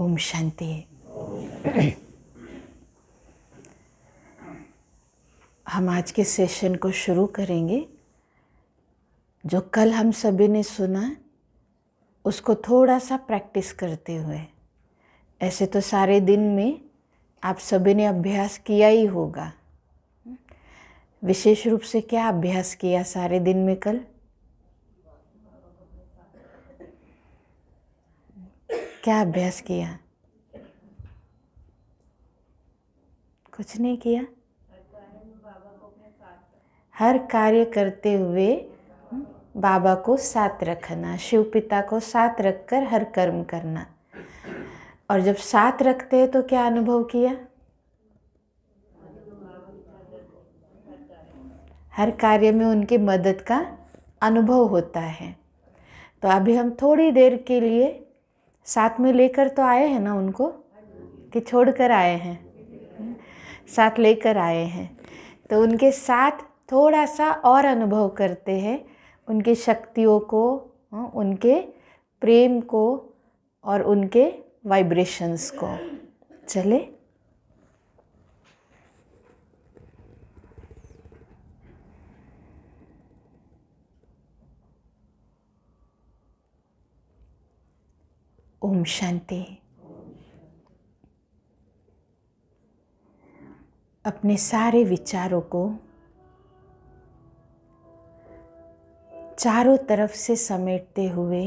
ओम शांति। हम आज के सेशन को शुरू करेंगे। जो कल हम सभी ने सुना उसको थोड़ा सा प्रैक्टिस करते हुए, ऐसे तो सारे दिन में आप सभी ने अभ्यास किया ही होगा। विशेष रूप से क्या अभ्यास किया सारे दिन में कल? क्या अभ्यास किया? कुछ नहीं किया। हर कार्य करते हुए बाबा को साथ रखना, शिव पिता को साथ रखकर हर कर्म करना। और जब साथ रखते हैं तो क्या अनुभव किया? हर कार्य में उनकी मदद का अनुभव होता है। तो अभी हम थोड़ी देर के लिए साथ में लेकर तो आए हैं ना उनको, कि छोड़ कर आए हैं? साथ लेकर आए हैं। तो उनके साथ थोड़ा सा और अनुभव करते हैं, उनकी शक्तियों को, उनके प्रेम को और उनके वाइब्रेशंस को। चले। ओम शांति। अपने सारे विचारों को चारों तरफ से समेटते हुए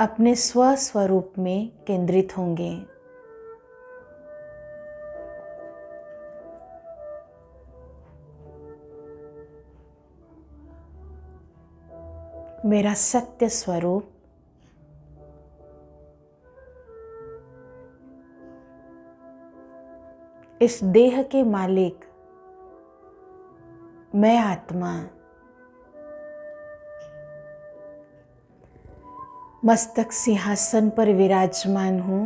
अपने स्वस्वरूप में केंद्रित होंगे। मेरा सत्य स्वरूप इस देह के मालिक मैं आत्मा मस्तक सिंहासन पर विराजमान हूँ।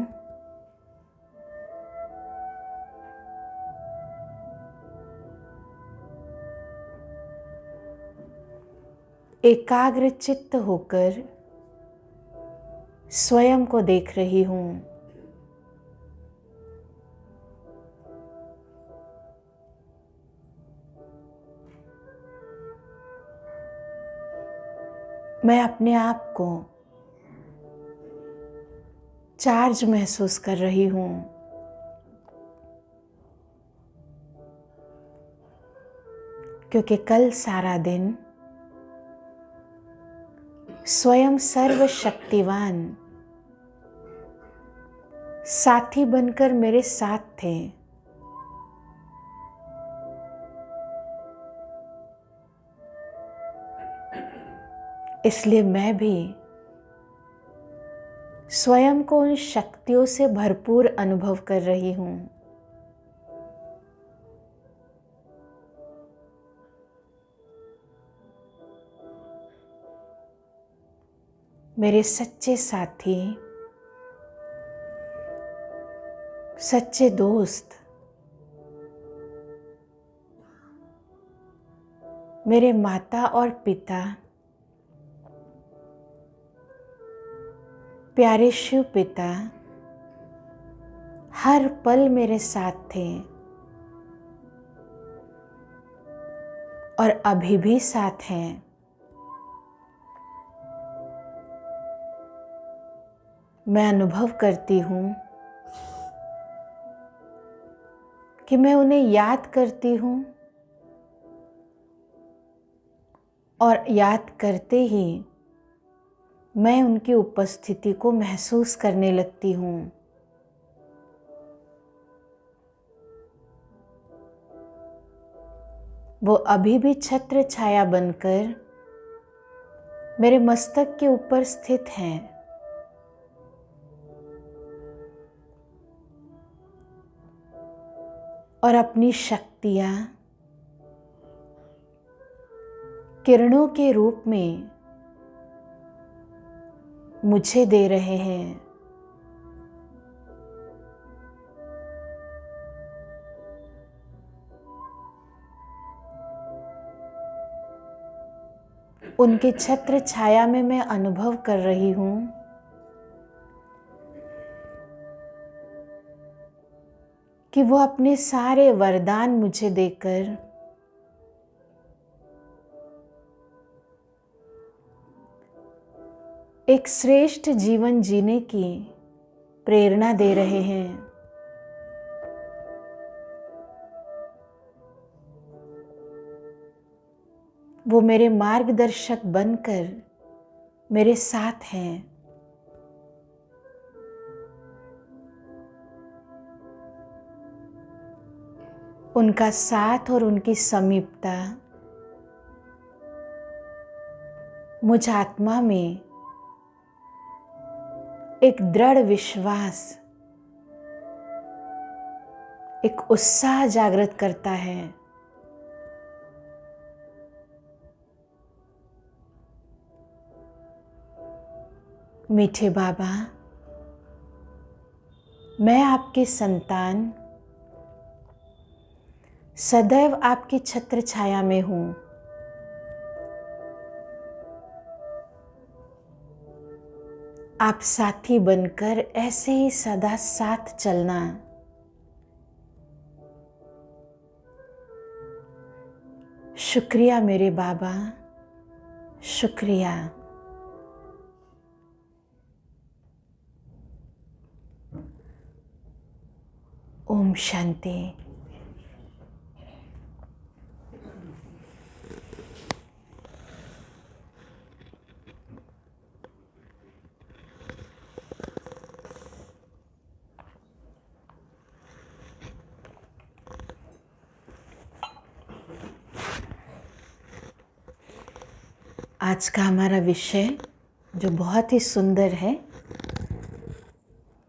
एकाग्र चित्त होकर स्वयं को देख रही हूँ। मैं अपने आप को चार्ज महसूस कर रही हूँ। क्योंकि कल सारा दिन स्वयं सर्वशक्तिवान साथी बनकर मेरे साथ थे। इसलिए मैं भी स्वयं को उन शक्तियों से भरपूर अनुभव कर रही हूँ। मेरे सच्चे साथी, सच्चे दोस्त, मेरे माता और पिता, प्यारे शिव पिता हर पल मेरे साथ थे और अभी भी साथ हैं। मैं अनुभव करती हूँ कि मैं उन्हें याद करती हूँ और याद करते ही मैं उनकी उपस्थिति को महसूस करने लगती हूँ। वो अभी भी छत्र छाया बनकर मेरे मस्तक के ऊपर स्थित हैं। और अपनी शक्तियाँ किरणों के रूप में मुझे दे रहे हैं। उनके छत्र छाया में मैं अनुभव कर रही हूँ कि वो अपने सारे वरदान मुझे देकर एक श्रेष्ठ जीवन जीने की प्रेरणा दे रहे हैं। वो मेरे मार्गदर्शक बनकर मेरे साथ हैं। उनका साथ और उनकी समीपता मुझ आत्मा में एक दृढ़ विश्वास, एक उत्साह जागृत करता है। मीठे बाबा, मैं आपकी संतान सदैव आपकी छत्र छाया में हूँ। आप साथी बनकर ऐसे ही सदा साथ चलना। शुक्रिया मेरे बाबा, शुक्रिया। ओम शांति। आज का हमारा विषय जो बहुत ही सुंदर है,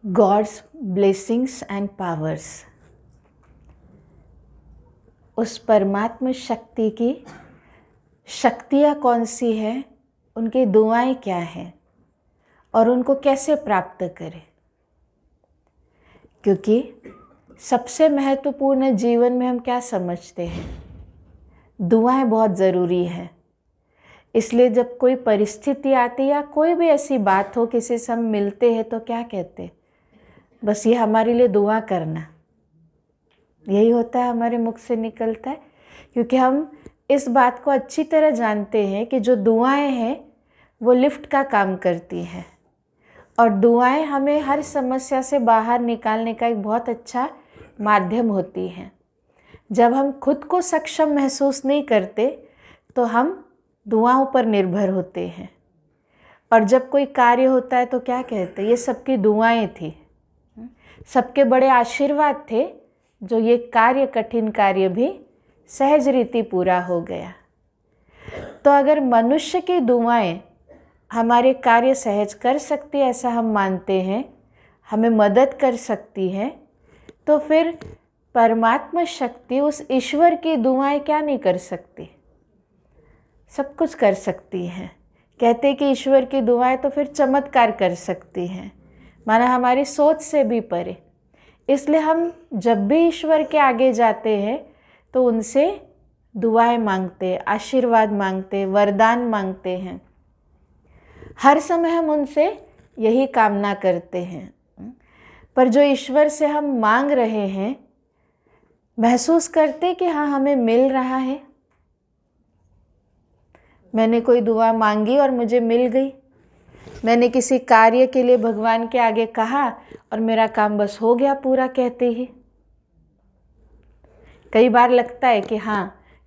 गॉड्स ब्लेसिंग्स एंड पावर्स। उस परमात्मा शक्ति की शक्तियाँ कौन सी है, उनकी दुआएं क्या हैं और उनको कैसे प्राप्त करें। क्योंकि सबसे महत्वपूर्ण जीवन में हम क्या समझते हैं, दुआएं बहुत ज़रूरी है। इसलिए जब कोई परिस्थिति आती या कोई भी ऐसी बात हो, किसी से हम मिलते हैं तो क्या कहते, बस ये हमारे लिए दुआ करना, यही होता है, हमारे मुख से निकलता है। क्योंकि हम इस बात को अच्छी तरह जानते हैं कि जो दुआएं हैं वो लिफ्ट का काम करती हैं और दुआएं हमें हर समस्या से बाहर निकालने का एक बहुत अच्छा माध्यम होती हैं। जब हम खुद को सक्षम महसूस नहीं करते तो हम दुआओं पर निर्भर होते हैं, और जब कोई कार्य होता है तो क्या कहते हैं, ये सबकी दुआएं थी, सबके बड़े आशीर्वाद थे, जो ये कार्य, कठिन कार्य भी सहज रीति पूरा हो गया। तो अगर मनुष्य की दुआएं हमारे कार्य सहज कर सकती है, ऐसा हम मानते हैं, हमें मदद कर सकती है, तो फिर परमात्मा शक्ति, उस ईश्वर की दुआएं क्या नहीं कर सकती, सब कुछ कर सकती हैं। कहते कि ईश्वर की दुआएं तो फिर चमत्कार कर सकती हैं, माना हमारी सोच से भी परे। इसलिए हम जब भी ईश्वर के आगे जाते हैं तो उनसे दुआएं मांगते, आशीर्वाद मांगते, वरदान मांगते हैं। हर समय हम उनसे यही कामना करते हैं। पर जो ईश्वर से हम मांग रहे हैं, महसूस करते कि हाँ हमें मिल रहा है। मैंने कोई दुआ मांगी और मुझे मिल गई। मैंने किसी कार्य के लिए भगवान के आगे कहा और मेरा काम बस हो गया पूरा कहते ही। कई बार लगता है कि हाँ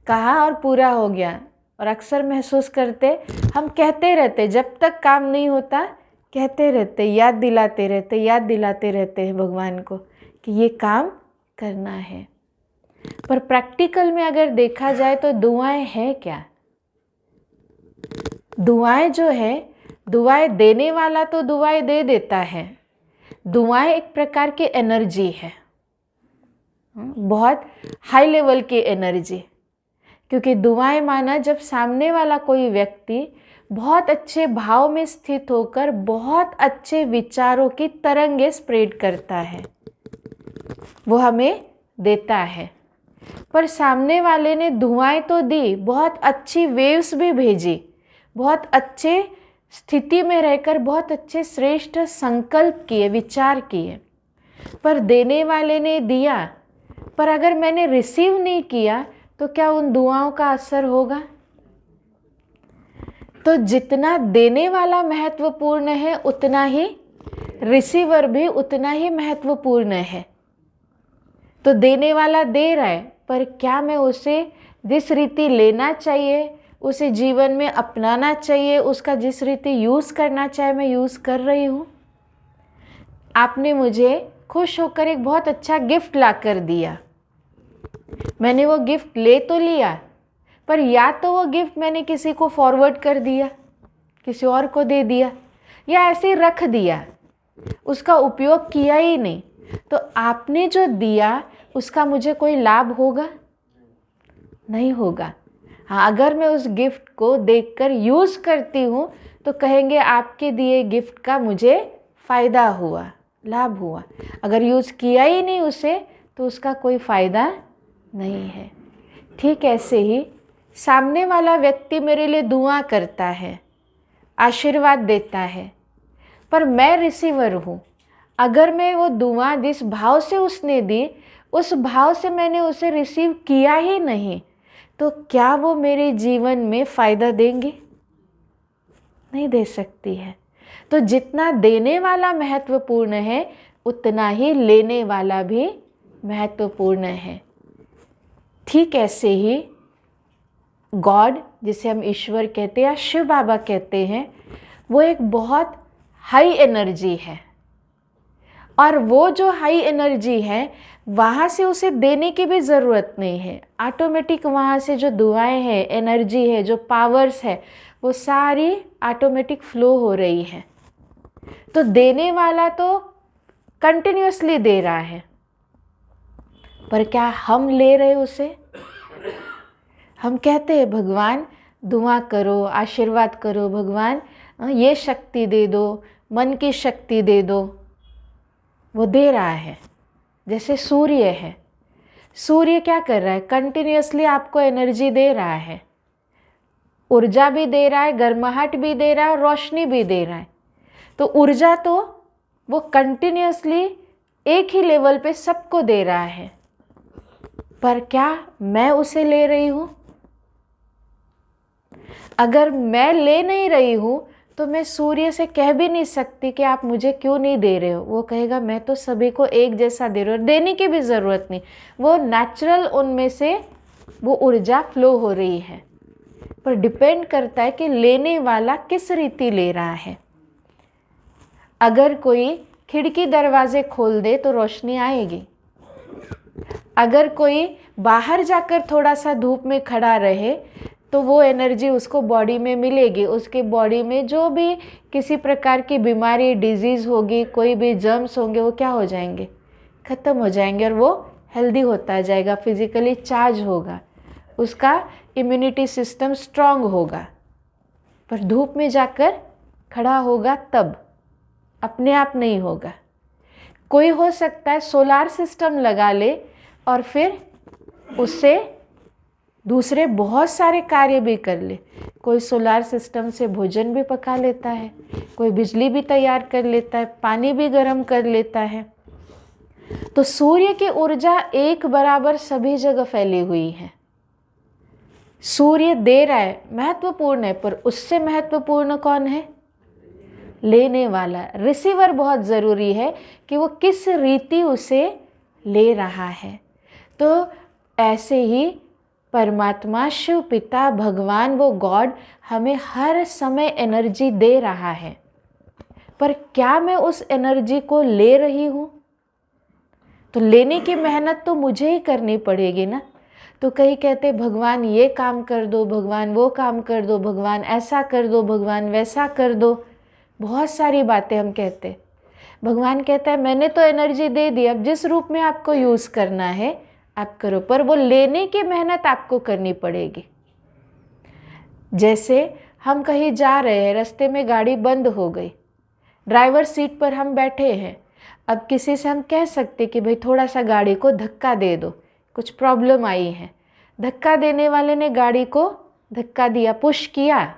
कहा और पूरा हो गया, और अक्सर महसूस करते हम कहते रहते, जब तक काम नहीं होता कहते रहते, याद दिलाते रहते हैं भगवान को कि ये काम करना है। पर प्रैक्टिकल में अगर देखा जाए तो दुआएं हैं क्या? दुआएं जो है, दुआएं देने वाला तो दुआएं दे देता है। दुआएं एक प्रकार की एनर्जी है, बहुत हाई लेवल की एनर्जी। क्योंकि दुआएं माना जब सामने वाला कोई व्यक्ति बहुत अच्छे भाव में स्थित होकर बहुत अच्छे विचारों की तरंगें स्प्रेड करता है, वो हमें देता है। पर सामने वाले ने दुआएं तो दी, बहुत अच्छी वेव्स भी भेजी, बहुत अच्छे स्थिति में रहकर बहुत अच्छे श्रेष्ठ संकल्प किए, विचार किए, पर देने वाले ने दिया, पर अगर मैंने रिसीव नहीं किया तो क्या उन दुआओं का असर होगा? तो जितना देने वाला महत्वपूर्ण है उतना ही रिसीवर भी उतना ही महत्वपूर्ण है। तो देने वाला दे रहा है, पर क्या मैं उसे जिस रीति लेना चाहिए, उसे जीवन में अपनाना चाहिए, उसका जिस रीति यूज़ करना चाहिए मैं यूज़ कर रही हूँ? आपने मुझे खुश होकर एक बहुत अच्छा गिफ्ट ला कर दिया, मैंने वो गिफ्ट ले तो लिया, पर या तो वो गिफ्ट मैंने किसी को फॉरवर्ड कर दिया, किसी और को दे दिया, या ऐसे ही रख दिया, उसका उपयोग किया ही नहीं, तो आपने जो दिया उसका मुझे कोई लाभ होगा? नहीं होगा। हाँ, अगर मैं उस गिफ्ट को देखकर यूज़ करती हूँ तो कहेंगे आपके दिए गिफ्ट का मुझे फ़ायदा हुआ, लाभ हुआ। अगर यूज़ किया ही नहीं उसे तो उसका कोई फ़ायदा नहीं है। ठीक ऐसे ही सामने वाला व्यक्ति मेरे लिए दुआ करता है, आशीर्वाद देता है, पर मैं रिसीवर हूँ। अगर मैं वो दुआ जिस भाव से उसने दी उस भाव से मैंने उसे रिसीव किया ही नहीं, तो क्या वो मेरे जीवन में फ़ायदा देंगे? नहीं दे सकती है। तो जितना देने वाला महत्वपूर्ण है उतना ही लेने वाला भी महत्वपूर्ण है। ठीक ऐसे ही गॉड, जिसे हम ईश्वर कहते हैं या शिव बाबा कहते हैं, वो एक बहुत हाई एनर्जी है, और वो जो हाई एनर्जी है वहाँ से उसे देने की भी ज़रूरत नहीं है। ऑटोमेटिक वहाँ से जो दुआएं हैं, एनर्जी है, जो पावर्स है, वो सारी ऑटोमेटिक फ्लो हो रही है। तो देने वाला तो कंटिन्यूअसली दे रहा है, पर क्या हम ले रहे उसे? हम कहते हैं भगवान दुआ करो, आशीर्वाद करो, भगवान ये शक्ति दे दो, मन की शक्ति दे दो। वो दे रहा है। जैसे सूर्य है, सूर्य क्या कर रहा है? कंटिन्यूअसली आपको एनर्जी दे रहा है, ऊर्जा भी दे रहा है, गर्माहट भी दे रहा है और रोशनी भी दे रहा है। तो ऊर्जा तो वो कंटिन्यूअसली एक ही लेवल पे सबको दे रहा है, पर क्या मैं उसे ले रही हूँ? अगर मैं ले नहीं रही हूँ तो मैं सूर्य से कह भी नहीं सकती कि आप मुझे क्यों नहीं दे रहे हो। वो कहेगा मैं तो सभी को एक जैसा दे रही हूँ, देने की भी ज़रूरत नहीं, वो नेचुरल उनमें से वो ऊर्जा फ्लो हो रही है। पर डिपेंड करता है कि लेने वाला किस रीति ले रहा है। अगर कोई खिड़की दरवाजे खोल दे तो रोशनी आएगी। अगर कोई बाहर जाकर थोड़ा सा धूप में खड़ा रहे तो वो एनर्जी उसको बॉडी में मिलेगी। उसके बॉडी में जो भी किसी प्रकार की बीमारी, डिजीज़ होगी, कोई भी जर्म्स होंगे, वो क्या हो जाएंगे? ख़त्म हो जाएंगे, और वो हेल्दी होता जाएगा, फिज़िकली चार्ज होगा, उसका इम्यूनिटी सिस्टम स्ट्रांग होगा। पर धूप में जाकर खड़ा होगा तब, अपने आप नहीं होगा। कोई हो सकता है सोलार सिस्टम लगा ले और फिर उससे दूसरे बहुत सारे कार्य भी कर ले। कोई सोलार सिस्टम से भोजन भी पका लेता है, कोई बिजली भी तैयार कर लेता है, पानी भी गर्म कर लेता है। तो सूर्य की ऊर्जा एक बराबर सभी जगह फैली हुई है। सूर्य दे रहा है, महत्वपूर्ण है, पर उससे महत्वपूर्ण कौन है? लेने वाला। रिसीवर बहुत ज़रूरी है कि वो किस रीति उसे ले रहा है। तो ऐसे ही परमात्मा, शिव पिता, भगवान, वो गॉड हमें हर समय एनर्जी दे रहा है, पर क्या मैं उस एनर्जी को ले रही हूँ? तो लेने की मेहनत तो मुझे ही करनी पड़ेगी ना। तो कई कहते भगवान ये काम कर दो, भगवान वो काम कर दो, भगवान ऐसा कर दो, भगवान वैसा कर दो, बहुत सारी बातें हम कहते। भगवान कहता है मैंने तो एनर्जी दे दी, अब जिस रूप में आपको यूज़ करना है आप करो, पर वो लेने की मेहनत आपको करनी पड़ेगी। जैसे हम कहीं जा रहे हैं, रास्ते में गाड़ी बंद हो गई, ड्राइवर सीट पर हम बैठे हैं, अब किसी से हम कह सकते कि भाई थोड़ा सा गाड़ी को धक्का दे दो, कुछ प्रॉब्लम आई है। धक्का देने वाले ने गाड़ी को धक्का दिया, पुश किया,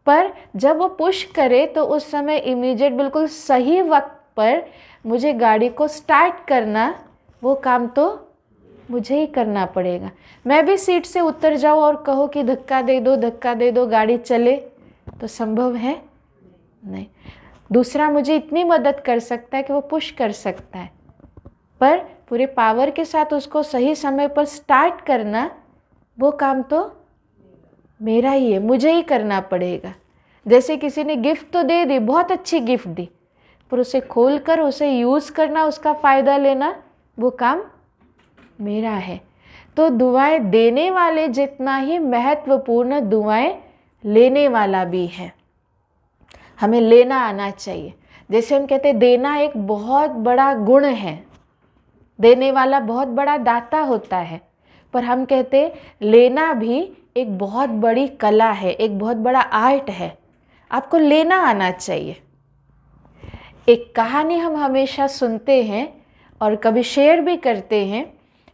पर जब वो पुश करे तो उस समय इमीडिएट बिल्कुल सही वक्त पर मुझे गाड़ी को स्टार्ट करना, वो काम तो मुझे ही करना पड़ेगा। मैं भी सीट से उतर जाऊँ और कहो कि धक्का दे दो गाड़ी चले, तो संभव है नहीं। दूसरा मुझे इतनी मदद कर सकता है कि वो पुश कर सकता है, पर पूरे पावर के साथ उसको सही समय पर स्टार्ट करना, वो काम तो मेरा ही है, मुझे ही करना पड़ेगा। जैसे किसी ने गिफ्ट तो दे दी, बहुत अच्छी गिफ्ट दी, पर उसे खोलकर उसे यूज़ करना, उसका फ़ायदा लेना, वो काम मेरा है। तो दुआएं देने वाले जितना ही महत्वपूर्ण दुआएं लेने वाला भी है। हमें लेना आना चाहिए। जैसे हम कहते हैं देना एक बहुत बड़ा गुण है, देने वाला बहुत बड़ा दाता होता है, पर हम कहते लेना भी एक बहुत बड़ी कला है, एक बहुत बड़ा आर्ट है। आपको लेना आना चाहिए। एक कहानी हम हमेशा सुनते हैं और कभी शेयर भी करते हैं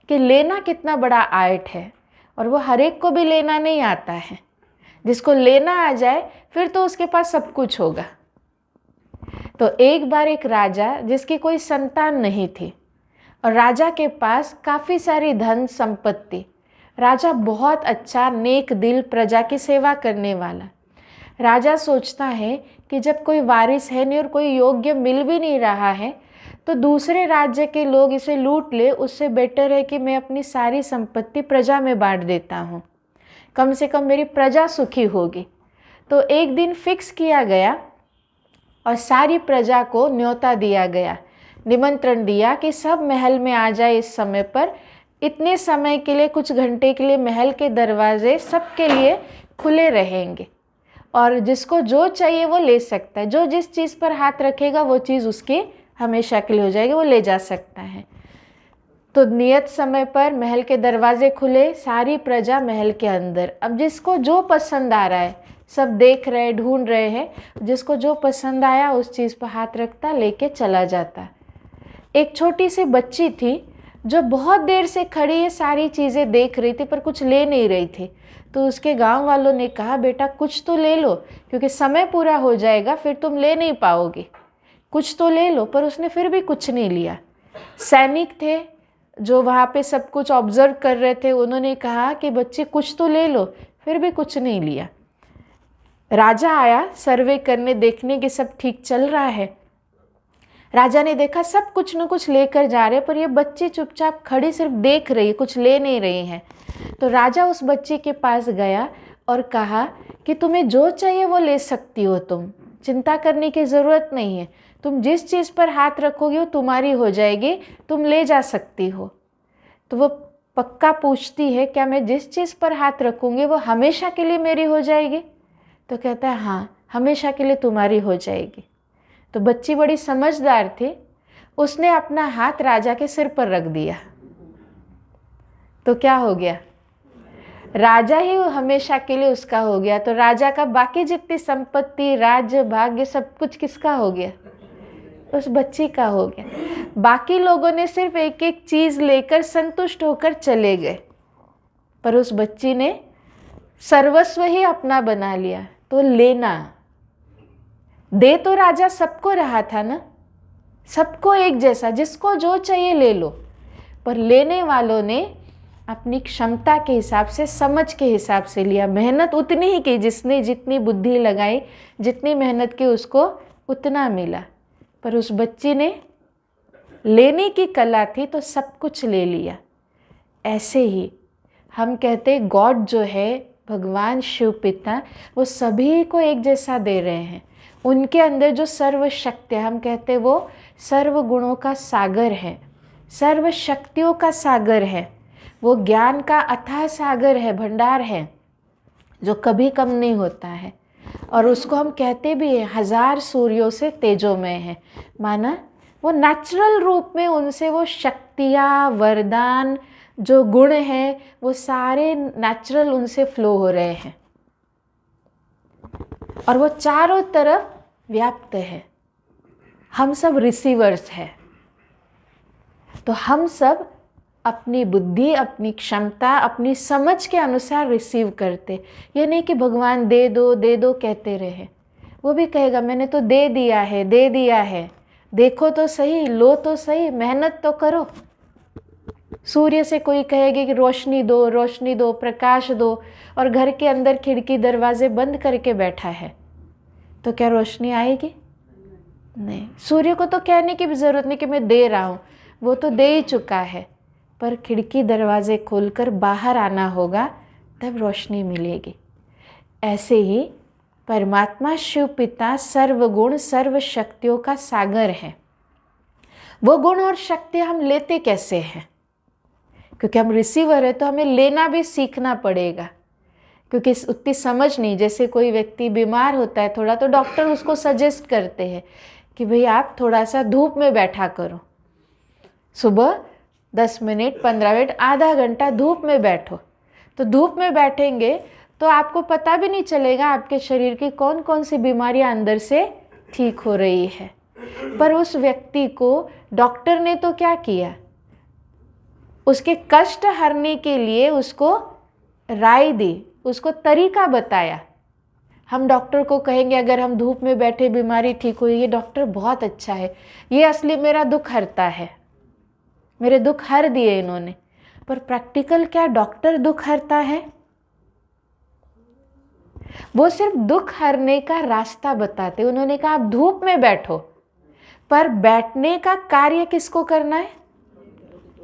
कि लेना कितना बड़ा आर्ट है, और वो हर एक को भी लेना नहीं आता है। जिसको लेना आ जाए फिर तो उसके पास सब कुछ होगा। तो एक बार एक राजा जिसकी कोई संतान नहीं थी, और राजा के पास काफ़ी सारी धन संपत्ति, राजा बहुत अच्छा नेक दिल, प्रजा की सेवा करने वाला। राजा सोचता है कि जब कोई वारिस है नहीं और कोई योग्य मिल भी नहीं रहा है, तो दूसरे राज्य के लोग इसे लूट ले, उससे बेटर है कि मैं अपनी सारी संपत्ति प्रजा में बांट देता हूँ, कम से कम मेरी प्रजा सुखी होगी। तो एक दिन फिक्स किया गया और सारी प्रजा को न्योता दिया गया, निमंत्रण दिया कि सब महल में आ जाए इस समय पर। इतने समय के लिए, कुछ घंटे के लिए महल के दरवाजे सबके लिए खुले रहेंगे, और जिसको जो चाहिए वो ले सकता है। जो जिस चीज़ पर हाथ रखेगा वो चीज़ उसकी हमेशा के लिए हो जाएगी, वो ले जा सकता है। तो नियत समय पर महल के दरवाजे खुले, सारी प्रजा महल के अंदर। अब जिसको जो पसंद आ रहा है, सब देख रहे, ढूंढ रहे हैं, जिसको जो पसंद आया उस चीज़ पर हाथ रखता, लेके चला जाता। एक छोटी सी बच्ची थी जो बहुत देर से खड़ी ये सारी चीज़ें देख रही थी, पर कुछ ले नहीं रही थी। तो उसके गांव वालों ने कहा, बेटा कुछ तो ले लो, क्योंकि समय पूरा हो जाएगा, फिर तुम ले नहीं पाओगे, कुछ तो ले लो। पर उसने फिर भी कुछ नहीं लिया। सैनिक थे जो वहाँ पे सब कुछ ऑब्जर्व कर रहे थे, उन्होंने कहा कि बच्चे कुछ तो ले लो, फिर भी कुछ नहीं लिया। राजा आया सर्वे करने, देखने कि सब ठीक चल रहा है। राजा ने देखा सब कुछ न कुछ लेकर जा रहे, पर ये बच्ची चुपचाप खड़ी सिर्फ देख रही है, कुछ ले नहीं रही है। तो राजा उस बच्ची के पास गया और कहा कि तुम्हें जो चाहिए वो ले सकती हो, तुम चिंता करने की ज़रूरत नहीं है, तुम जिस चीज़ पर हाथ रखोगे वो तुम्हारी हो जाएगी, तुम ले जा सकती हो। तो वो पक्का पूछती है, क्या मैं जिस चीज़ पर हाथ रखूँगी वो हमेशा के लिए मेरी हो जाएगी? तो कहता है हाँ, हमेशा के लिए तुम्हारी हो जाएगी। तो बच्ची बड़ी समझदार थी, उसने अपना हाथ राजा के सिर पर रख दिया। तो क्या हो गया? राजा ही हमेशा के लिए उसका हो गया। तो राजा का बाकी जितनी संपत्ति, राज्य, भाग्य, सब कुछ किसका हो गया? उस बच्ची का हो गया। बाकी लोगों ने सिर्फ एक एक चीज़ लेकर संतुष्ट होकर चले गए, पर उस बच्ची ने सर्वस्व ही अपना बना लिया। तो लेना, दे तो राजा सबको रहा था ना, सबको एक जैसा, जिसको जो चाहिए ले लो, पर लेने वालों ने अपनी क्षमता के हिसाब से, समझ के हिसाब से लिया। मेहनत उतनी ही की, जिसने जितनी बुद्धि लगाई, जितनी मेहनत की, उसको उतना मिला। पर उस बच्ची ने लेने की कला थी तो सब कुछ ले लिया। ऐसे ही हम कहते गॉड जो है, भगवान शिव पिता, वो सभी को एक जैसा दे रहे हैं। उनके अंदर जो सर्वशक्ति, हम कहते वो सर्व गुणों का सागर है, सर्व शक्तियों का सागर है, वो ज्ञान का अथाह सागर है, भंडार है, जो कभी कम नहीं होता है। और उसको हम कहते भी हैं 1000 सूर्यों से तेजोमय है। माना वो नेचुरल रूप में उनसे वो शक्तियाँ, वरदान, जो गुण हैं, वो सारे नेचुरल उनसे फ्लो हो रहे हैं, और वो चारों तरफ व्याप्त है। हम सब रिसीवर्स हैं। तो हम सब अपनी बुद्धि, अपनी क्षमता, अपनी समझ के अनुसार रिसीव करते। ये नहीं कि भगवान दे दो कहते रहे। वो भी कहेगा मैंने तो दे दिया है, दे दिया है, देखो तो सही, लो तो सही, मेहनत तो करो। सूर्य से कोई कहेगा कि रोशनी दो, प्रकाश दो, और घर के अंदर खिड़की दरवाजे बंद करके बैठा है, तो क्या रोशनी आएगी? नहीं। सूर्य को तो कहने की भी ज़रूरत नहीं कि मैं दे रहा हूँ, वो तो दे ही चुका है। पर खिड़की दरवाजे खोलकर बाहर आना होगा, तब रोशनी मिलेगी। ऐसे ही परमात्मा शिव पिता सर्वगुण सर्व शक्तियों का सागर है। वो गुण और शक्ति हम लेते कैसे हैं? क्योंकि हम रिसीवर है, तो हमें लेना भी सीखना पड़ेगा। क्योंकि उतनी समझ नहीं, जैसे कोई व्यक्ति बीमार होता है थोड़ा, तो डॉक्टर उसको सजेस्ट करते हैं कि भाई आप थोड़ा सा धूप में बैठा करो, सुबह 10 मिनट, 15 मिनट, आधा घंटा धूप में बैठो। तो धूप में बैठेंगे तो आपको पता भी नहीं चलेगा आपके शरीर की कौन कौन सी बीमारियां अंदर से ठीक हो रही है। पर उस व्यक्ति को डॉक्टर ने तो क्या किया, उसके कष्ट हरने के लिए उसको राय दी, उसको तरीका बताया। हम डॉक्टर को कहेंगे अगर हम धूप में बैठे बीमारी ठीक हुई, ये डॉक्टर बहुत अच्छा है, ये असली मेरा दुख हरता है, मेरे दुख हर दिए इन्होंने। पर प्रैक्टिकल क्या डॉक्टर दुख हरता है? वो सिर्फ दुख हरने का रास्ता बताते। उन्होंने कहा आप धूप में बैठो, पर बैठने का कार्य किसको करना है?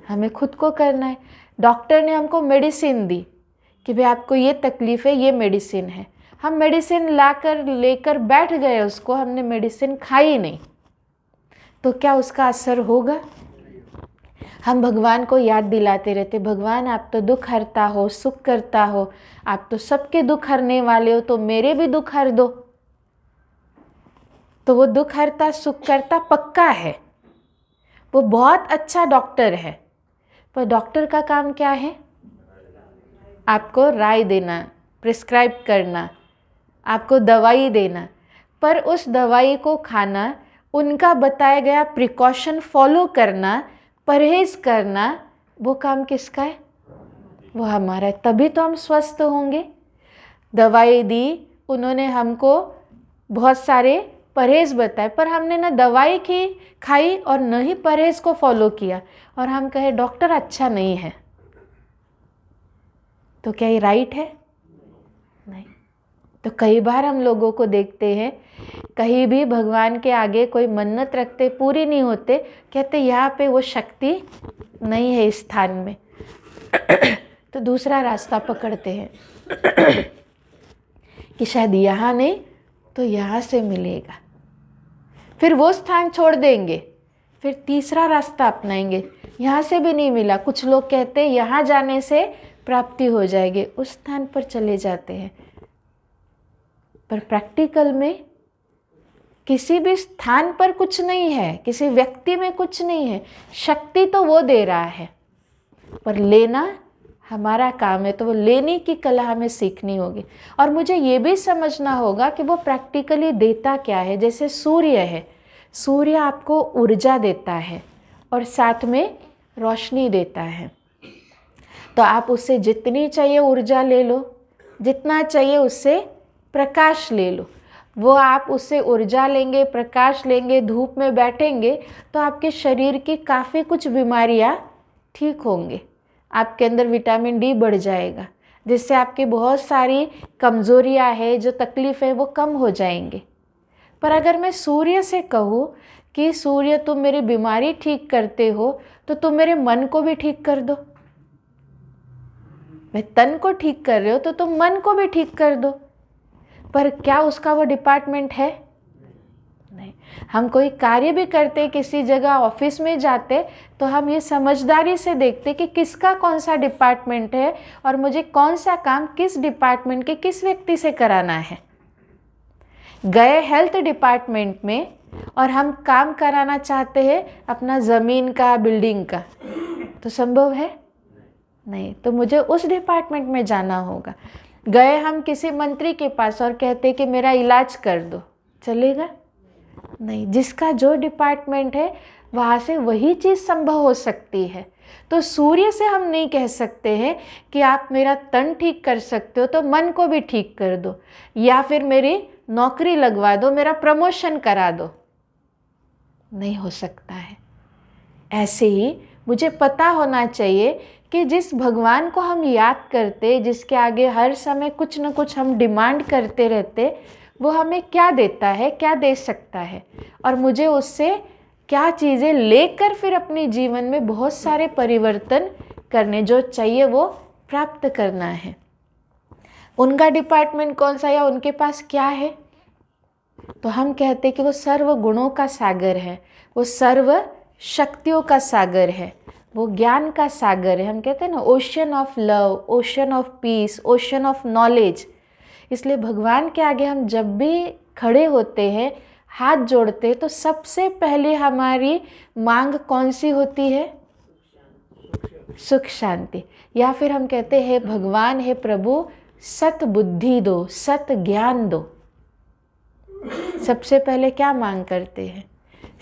हमें खुद को करना है। डॉक्टर ने हमको मेडिसिन दी कि भाई आपको ये तकलीफ है, ये मेडिसिन है। हम मेडिसिन लाकर लेकर बैठ गए, उसको हमने मेडिसिन खाई नहीं, तो क्या उसका असर होगा? हम भगवान को याद दिलाते रहते, भगवान आप तो दुख हरता हो, सुख करता हो, आप तो सबके दुख हरने वाले हो, तो मेरे भी दुख हर दो। तो वो दुख हरता सुख करता पक्का है, वो बहुत अच्छा डॉक्टर है। पर डॉक्टर का काम क्या है? आपको राय देना, प्रिस्क्राइब करना, आपको दवाई देना। पर उस दवाई को खाना, उनका बताया गया प्रिकॉशन फॉलो करना, परहेज करना, वो काम किसका है? वो हमारा है। तभी तो हम स्वस्थ होंगे। दवाई दी उन्होंने, हमको बहुत सारे परहेज बताए, पर हमने ना दवाई की खाई और न ही परहेज को फॉलो किया, और हम कहे डॉक्टर अच्छा नहीं है, तो क्या ये राइट है? नहीं। तो कई बार हम लोगों को देखते हैं, कहीं भी भगवान के आगे कोई मन्नत रखते, पूरी नहीं होते, कहते यहाँ पे वो शक्ति नहीं है इस स्थान में, तो दूसरा रास्ता पकड़ते हैं कि शायद यहाँ नहीं तो यहाँ से मिलेगा। फिर वो स्थान छोड़ देंगे, फिर तीसरा रास्ता अपनाएंगे, यहाँ से भी नहीं मिला, कुछ लोग कहते हैं यहाँ जाने से प्राप्ति हो जाएगी, उस स्थान पर चले जाते हैं। पर प्रैक्टिकल में किसी भी स्थान पर कुछ नहीं है, किसी व्यक्ति में कुछ नहीं है, शक्ति तो वो दे रहा है, पर लेना हमारा काम है। तो वो लेने की कला हमें सीखनी होगी, और मुझे ये भी समझना होगा कि वो प्रैक्टिकली देता क्या है। जैसे सूर्य है, सूर्य आपको ऊर्जा देता है और साथ में रोशनी देता है, तो आप उससे जितनी चाहिए ऊर्जा ले लो, जितना चाहिए उससे प्रकाश ले लो। वो आप उससे ऊर्जा लेंगे, प्रकाश लेंगे, धूप में बैठेंगे, तो आपके शरीर की काफ़ी कुछ बीमारियां ठीक होंगे, आपके अंदर विटामिन डी बढ़ जाएगा, जिससे आपकी बहुत सारी कमज़ोरियां है, जो तकलीफ़ है, वो कम हो जाएंगे। पर अगर मैं सूर्य से कहूँ कि सूर्य तुम मेरी बीमारी ठीक करते हो, तो तुम मेरे मन को भी ठीक कर दो। मैं तन को ठीक कर रहे हो तो तुम मन को भी ठीक कर दो। पर क्या उसका वो डिपार्टमेंट है? नहीं। हम कोई कार्य भी करते, किसी जगह ऑफिस में जाते, तो हम ये समझदारी से देखते कि किसका कौन सा डिपार्टमेंट है और मुझे कौन सा काम किस डिपार्टमेंट के किस व्यक्ति से कराना है। गए हेल्थ डिपार्टमेंट में और हम काम कराना चाहते हैं अपना ज़मीन का, बिल्डिंग का, तो संभव है? नहीं। तो मुझे उस डिपार्टमेंट में जाना होगा। गए हम किसी मंत्री के पास और कहते कि मेरा इलाज कर दो, चलेगा? नहीं। जिसका जो डिपार्टमेंट है वहाँ से वही चीज़ संभव हो सकती है। तो सूर्य से हम नहीं कह सकते हैं कि आप मेरा तन ठीक कर सकते हो तो मन को भी ठीक कर दो, या फिर मेरी नौकरी लगवा दो, मेरा प्रमोशन करा दो। नहीं हो सकता है। ऐसे ही मुझे पता होना चाहिए कि जिस भगवान को हम याद करते, जिसके आगे हर समय कुछ न कुछ हम डिमांड करते रहते, वो हमें क्या देता है, क्या दे सकता है, और मुझे उससे क्या चीज़ें लेकर फिर अपने जीवन में बहुत सारे परिवर्तन करने, जो चाहिए वो प्राप्त करना है। उनका डिपार्टमेंट कौन सा या उनके पास क्या है? तो हम कहते हैं कि वो सर्व गुणों का सागर है, वो सर्व शक्तियों का सागर है, वो ज्ञान का सागर है। हम कहते हैं ना, ocean of love, ocean of peace, ocean of knowledge. इसलिए भगवान के आगे हम जब भी खड़े होते हैं, हाथ जोड़ते हैं, तो सबसे पहले हमारी मांग कौन सी होती है? सुख शांति। या फिर हम कहते हैं, भगवान, हे प्रभु, सत बुद्धि दो, सत ज्ञान दो। सबसे पहले क्या मांग करते हैं?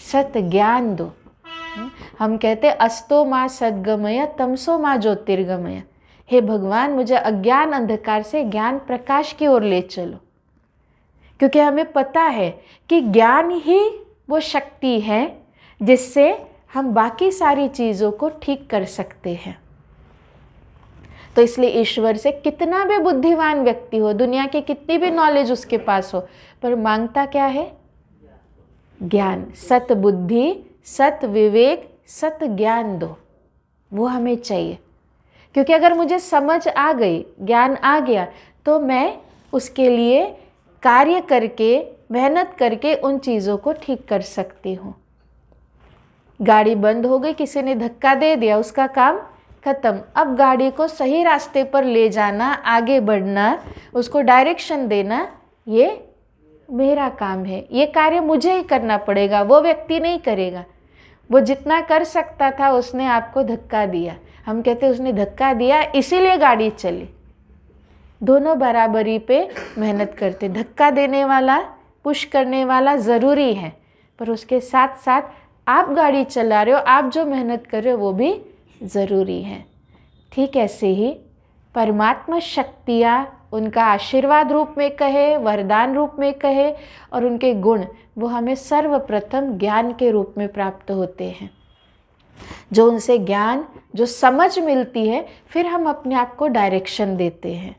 सत ज्ञान दो। हम कहते अस्तो माँ सद्गमय तमसो माँ ज्योतिर्गमय। हे भगवान, मुझे अज्ञान अंधकार से ज्ञान प्रकाश की ओर ले चलो। क्योंकि हमें पता है कि ज्ञान ही वो शक्ति है जिससे हम बाकी सारी चीज़ों को ठीक कर सकते हैं। तो इसलिए ईश्वर से कितना भी बुद्धिमान व्यक्ति हो, दुनिया की कितनी भी नॉलेज उसके पास हो, पर मांगता क्या है? ज्ञान। सत बुद्धि, सत विवेक, सत ज्ञान दो, वो हमें चाहिए। क्योंकि अगर मुझे समझ आ गई, ज्ञान आ गया, तो मैं उसके लिए कार्य करके, मेहनत करके उन चीज़ों को ठीक कर सकती हूँ। गाड़ी बंद हो गई, किसी ने धक्का दे दिया, उसका काम खत्म। अब गाड़ी को सही रास्ते पर ले जाना, आगे बढ़ना, उसको डायरेक्शन देना, ये मेरा काम है। ये कार्य मुझे ही करना पड़ेगा, वो व्यक्ति नहीं करेगा। वो जितना कर सकता था उसने आपको धक्का दिया। हम कहते उसने धक्का दिया इसीलिए गाड़ी चली। दोनों बराबरी पे मेहनत करते। धक्का देने वाला, पुश करने वाला ज़रूरी है, पर उसके साथ साथ आप गाड़ी चला रहे हो, आप जो मेहनत कर रहे हो वो भी ज़रूरी है। ठीक ऐसे ही परमात्मा शक्तियाँ, उनका आशीर्वाद रूप में कहे, वरदान रूप में कहे, और उनके गुण, वो हमें सर्वप्रथम ज्ञान के रूप में प्राप्त होते हैं। जो उनसे ज्ञान, जो समझ मिलती है, फिर हम अपने आप को डायरेक्शन देते हैं,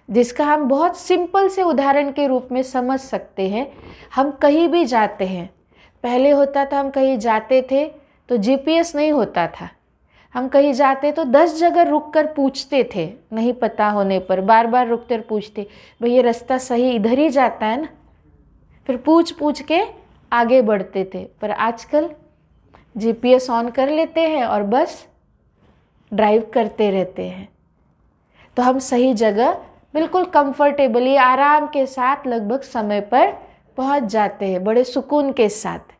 जिसका हम बहुत सिंपल से उदाहरण के रूप में समझ सकते हैं। हम कहीं भी जाते हैं, पहले होता था हम कहीं जाते थे तो जीपीएस नहीं होता था, हम कहीं जाते तो 10 जगह रुक कर पूछते थे, नहीं पता होने पर बार बार रुक कर पूछते, भाई ये रास्ता सही इधर ही जाता है ना, फिर पूछ पूछ के आगे बढ़ते थे। पर आजकल जीपीएस ऑन कर लेते हैं और बस ड्राइव करते रहते हैं, तो हम सही जगह बिल्कुल कंफर्टेबली, आराम के साथ, लगभग समय पर पहुंच जाते हैं, बड़े सुकून के साथ,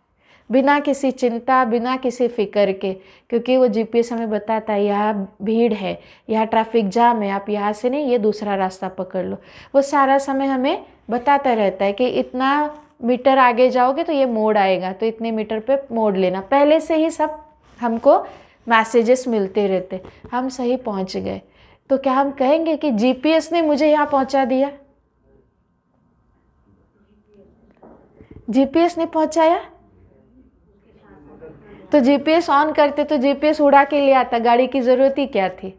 बिना किसी चिंता, बिना किसी फिक्र के। क्योंकि वो जीपीएस हमें बताता है यहाँ भीड़ है, यहाँ ट्रैफिक जाम है, आप यहाँ से नहीं, ये दूसरा रास्ता पकड़ लो। वो सारा समय हमें बताता रहता है कि इतना मीटर आगे जाओगे तो ये मोड़ आएगा, तो इतने मीटर पे मोड़ लेना। पहले से ही सब हमको मैसेजेस मिलते रहते, हम सही पहुँच गए। तो क्या हम कहेंगे कि जीपीएस ने मुझे यहाँ पहुँचा दिया? जीपीएस ने पहुँचाया? तो जीपीएस ऑन करते तो जीपीएस उड़ा के ले आता, गाड़ी की ज़रूरत ही क्या थी?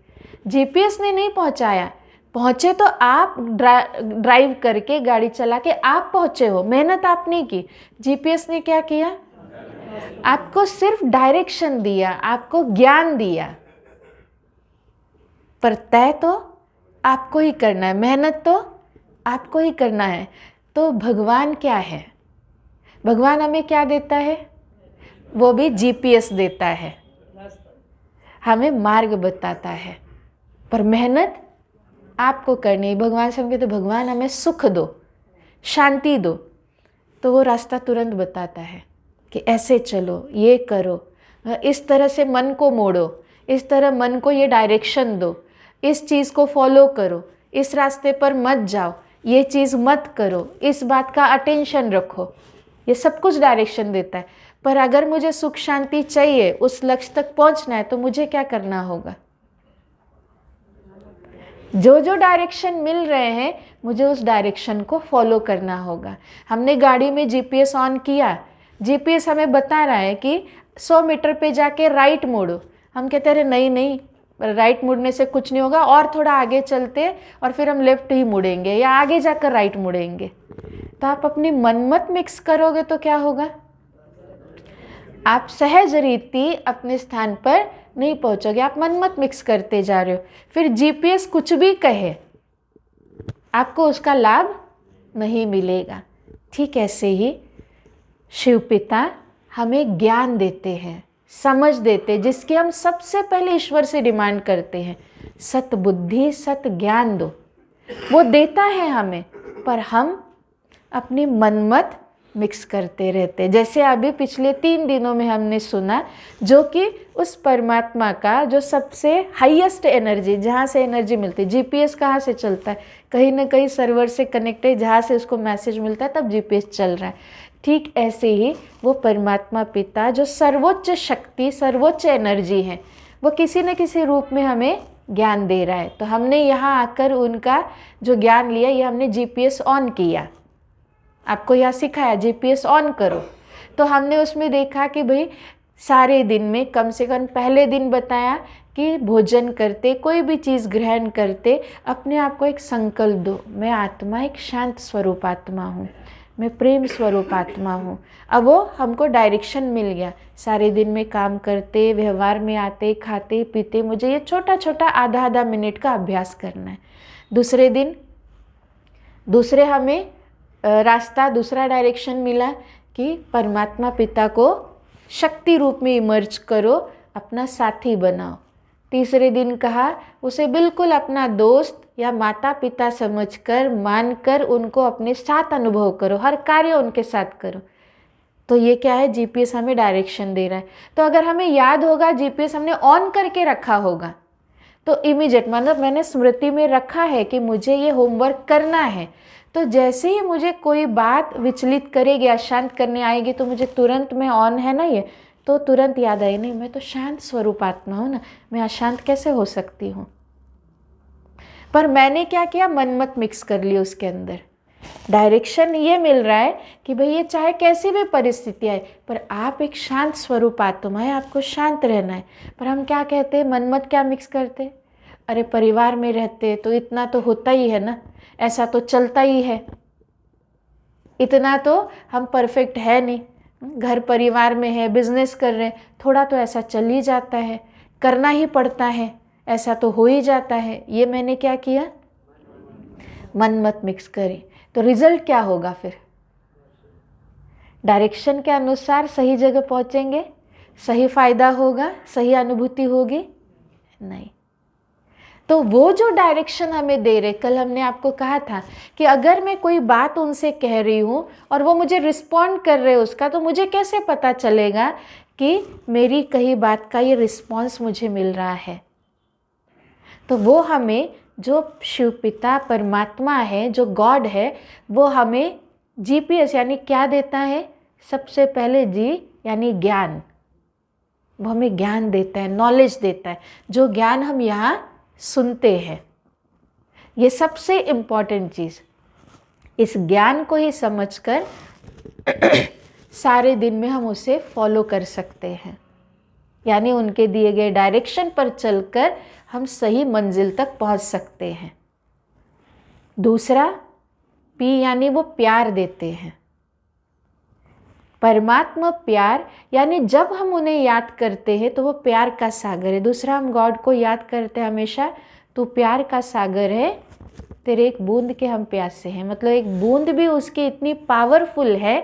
जीपीएस ने नहीं पहुँचाया। पहुँचे तो आप ड्राइव करके, गाड़ी चला के आप पहुँचे हो, मेहनत आपने की। जीपीएस ने क्या किया? आपको सिर्फ डायरेक्शन दिया, आपको ज्ञान दिया, पर तय तो आपको ही करना है, मेहनत तो आपको ही करना है। तो भगवान क्या है? भगवान हमें क्या देता है? वो भी जीपीएस देता है, हमें मार्ग बताता है, पर मेहनत आपको करनी है। भगवान से हम कहते भगवान हमें सुख दो, शांति दो, तो वो रास्ता तुरंत बताता है कि ऐसे चलो, ये करो, इस तरह से मन को मोड़ो, इस तरह मन को ये डायरेक्शन दो, इस चीज़ को फॉलो करो, इस रास्ते पर मत जाओ, ये चीज़ मत करो, इस बात का अटेंशन रखो। ये सब कुछ डायरेक्शन देता है। पर अगर मुझे सुख शांति चाहिए, उस लक्ष्य तक पहुंचना है, तो मुझे क्या करना होगा? जो जो डायरेक्शन मिल रहे हैं मुझे उस डायरेक्शन को फॉलो करना होगा। हमने गाड़ी में जीपीएस ऑन किया, जीपीएस हमें बता रहा है कि 100 मीटर पे जाके राइट मोड़ो। हम कहते हैं नहीं नहीं, राइट मुड़ने से कुछ नहीं होगा, और थोड़ा आगे चलते और फिर हम लेफ्ट ही मुड़ेंगे या आगे जाकर राइट मुड़ेंगे। तो आप अपनी मनमत मिक्स करोगे तो क्या होगा? आप सहज रीति अपने स्थान पर नहीं पहुंचोगे, आप मनमत मिक्स करते जा रहे हो। फिर जीपीएस कुछ भी कहे, आपको उसका लाभ नहीं मिलेगा। ठीक ऐसे ही शिव पिता हमें ज्ञान देते हैं, समझ देते हैं, जिसकी हम सबसे पहले ईश्वर से डिमांड करते हैं। सत बुद्धि सत ज्ञान दो, वो देता है हमें, पर हम अपनी मनमत मिक्स करते रहते। जैसे अभी पिछले 3 दिनों में हमने सुना, जो कि उस परमात्मा का जो सबसे हाईएस्ट एनर्जी, जहाँ से एनर्जी मिलती है, जीपीएस कहाँ से चलता है? कहीं ना कहीं सर्वर से कनेक्ट है, जहाँ से उसको मैसेज मिलता है तब जीपीएस चल रहा है। ठीक ऐसे ही वो परमात्मा पिता जो सर्वोच्च शक्ति, सर्वोच्च एनर्जी है, वो किसी न किसी रूप में हमें ज्ञान दे रहा है। तो हमने यहाँ आकर उनका जो ज्ञान लिया, ये हमने जीपीएस ऑन किया, आपको यह सिखाया जीपीएस ऑन करो। तो हमने उसमें देखा कि भाई सारे दिन में कम से कम पहले दिन बताया कि भोजन करते, कोई भी चीज़ ग्रहण करते, अपने आप को एक संकल्प दो, मैं आत्मा एक शांत स्वरूप आत्मा हूँ, मैं प्रेम स्वरूप आत्मा हूँ। अब वो हमको डायरेक्शन मिल गया। सारे दिन में काम करते, व्यवहार में आते, खाते पीते, मुझे ये छोटा छोटा आधा मिनट का अभ्यास करना है। दूसरे दिन दूसरे हमें रास्ता, दूसरा डायरेक्शन मिला कि परमात्मा पिता को शक्ति रूप में इमर्ज करो, अपना साथी बनाओ। तीसरे दिन कहा उसे बिल्कुल अपना दोस्त या माता पिता समझकर, मानकर उनको अपने साथ अनुभव करो, हर कार्य उनके साथ करो। तो ये क्या है? जीपीएस हमें डायरेक्शन दे रहा है। तो अगर हमें याद होगा, जीपीएस हमने ऑन करके रखा होगा, तो इमीडिएट, मतलब मैंने स्मृति में रखा है कि मुझे ये होमवर्क करना है, तो जैसे ही मुझे कोई बात विचलित करेगी, अशांत करने आएगी, तो मुझे तुरंत में ऑन है ना ये, तो तुरंत याद आए, नहीं मैं तो शांत स्वरूप आत्मा हूँ ना, मैं अशांत कैसे हो सकती हूँ? पर मैंने क्या किया? मनमत मिक्स कर ली उसके अंदर। डायरेक्शन ये मिल रहा है कि भाई ये चाहे कैसी भी परिस्थिति आए, पर आप एक शांत स्वरूप आत्मा है, आपको शांत रहना है। पर हम क्या कहते हैं? मनमत क्या मिक्स करते? अरे परिवार में रहते तो इतना तो होता ही है ना, ऐसा तो चलता ही है, इतना तो हम परफेक्ट है नहीं, घर परिवार में है, बिजनेस कर रहे हैं, थोड़ा तो ऐसा चल ही जाता है, करना ही पड़ता है, ऐसा तो हो ही जाता है। ये मैंने क्या किया? मनमत मिक्स करी। तो रिजल्ट क्या होगा फिर? डायरेक्शन के अनुसार सही जगह पहुंचेंगे, सही फायदा होगा, सही अनुभूति होगी? नहीं। तो वो जो डायरेक्शन हमें दे रहे, कल हमने आपको कहा था कि अगर मैं कोई बात उनसे कह रही हूँ और वो मुझे रिस्पॉन्ड कर रहे उसका, तो मुझे कैसे पता चलेगा कि मेरी कही बात का ये रिस्पॉन्स मुझे मिल रहा है? तो वो हमें जो शिव पिता परमात्मा है, जो गॉड है, वो हमें जीपीएस यानी क्या देता है? सबसे पहले जी यानी ज्ञान, वो हमें ज्ञान देता है, नॉलेज देता है, जो ज्ञान हम यहाँ सुनते हैं। ये सबसे इम्पॉर्टेंट चीज़, इस ज्ञान को ही समझकर सारे दिन में हम उसे फॉलो कर सकते हैं, यानी उनके दिए गए डायरेक्शन पर चलकर हम सही मंजिल तक पहुंच सकते हैं। दूसरा पी यानी वो प्यार देते हैं। परमात्मा प्यार, यानी जब हम उन्हें याद करते हैं तो वो प्यार का सागर है। दूसरा, हम गॉड को याद करते हैं हमेशा, तू प्यार का सागर है, तेरे एक बूंद के हम प्यासे हैं। मतलब एक बूंद भी उसकी इतनी पावरफुल है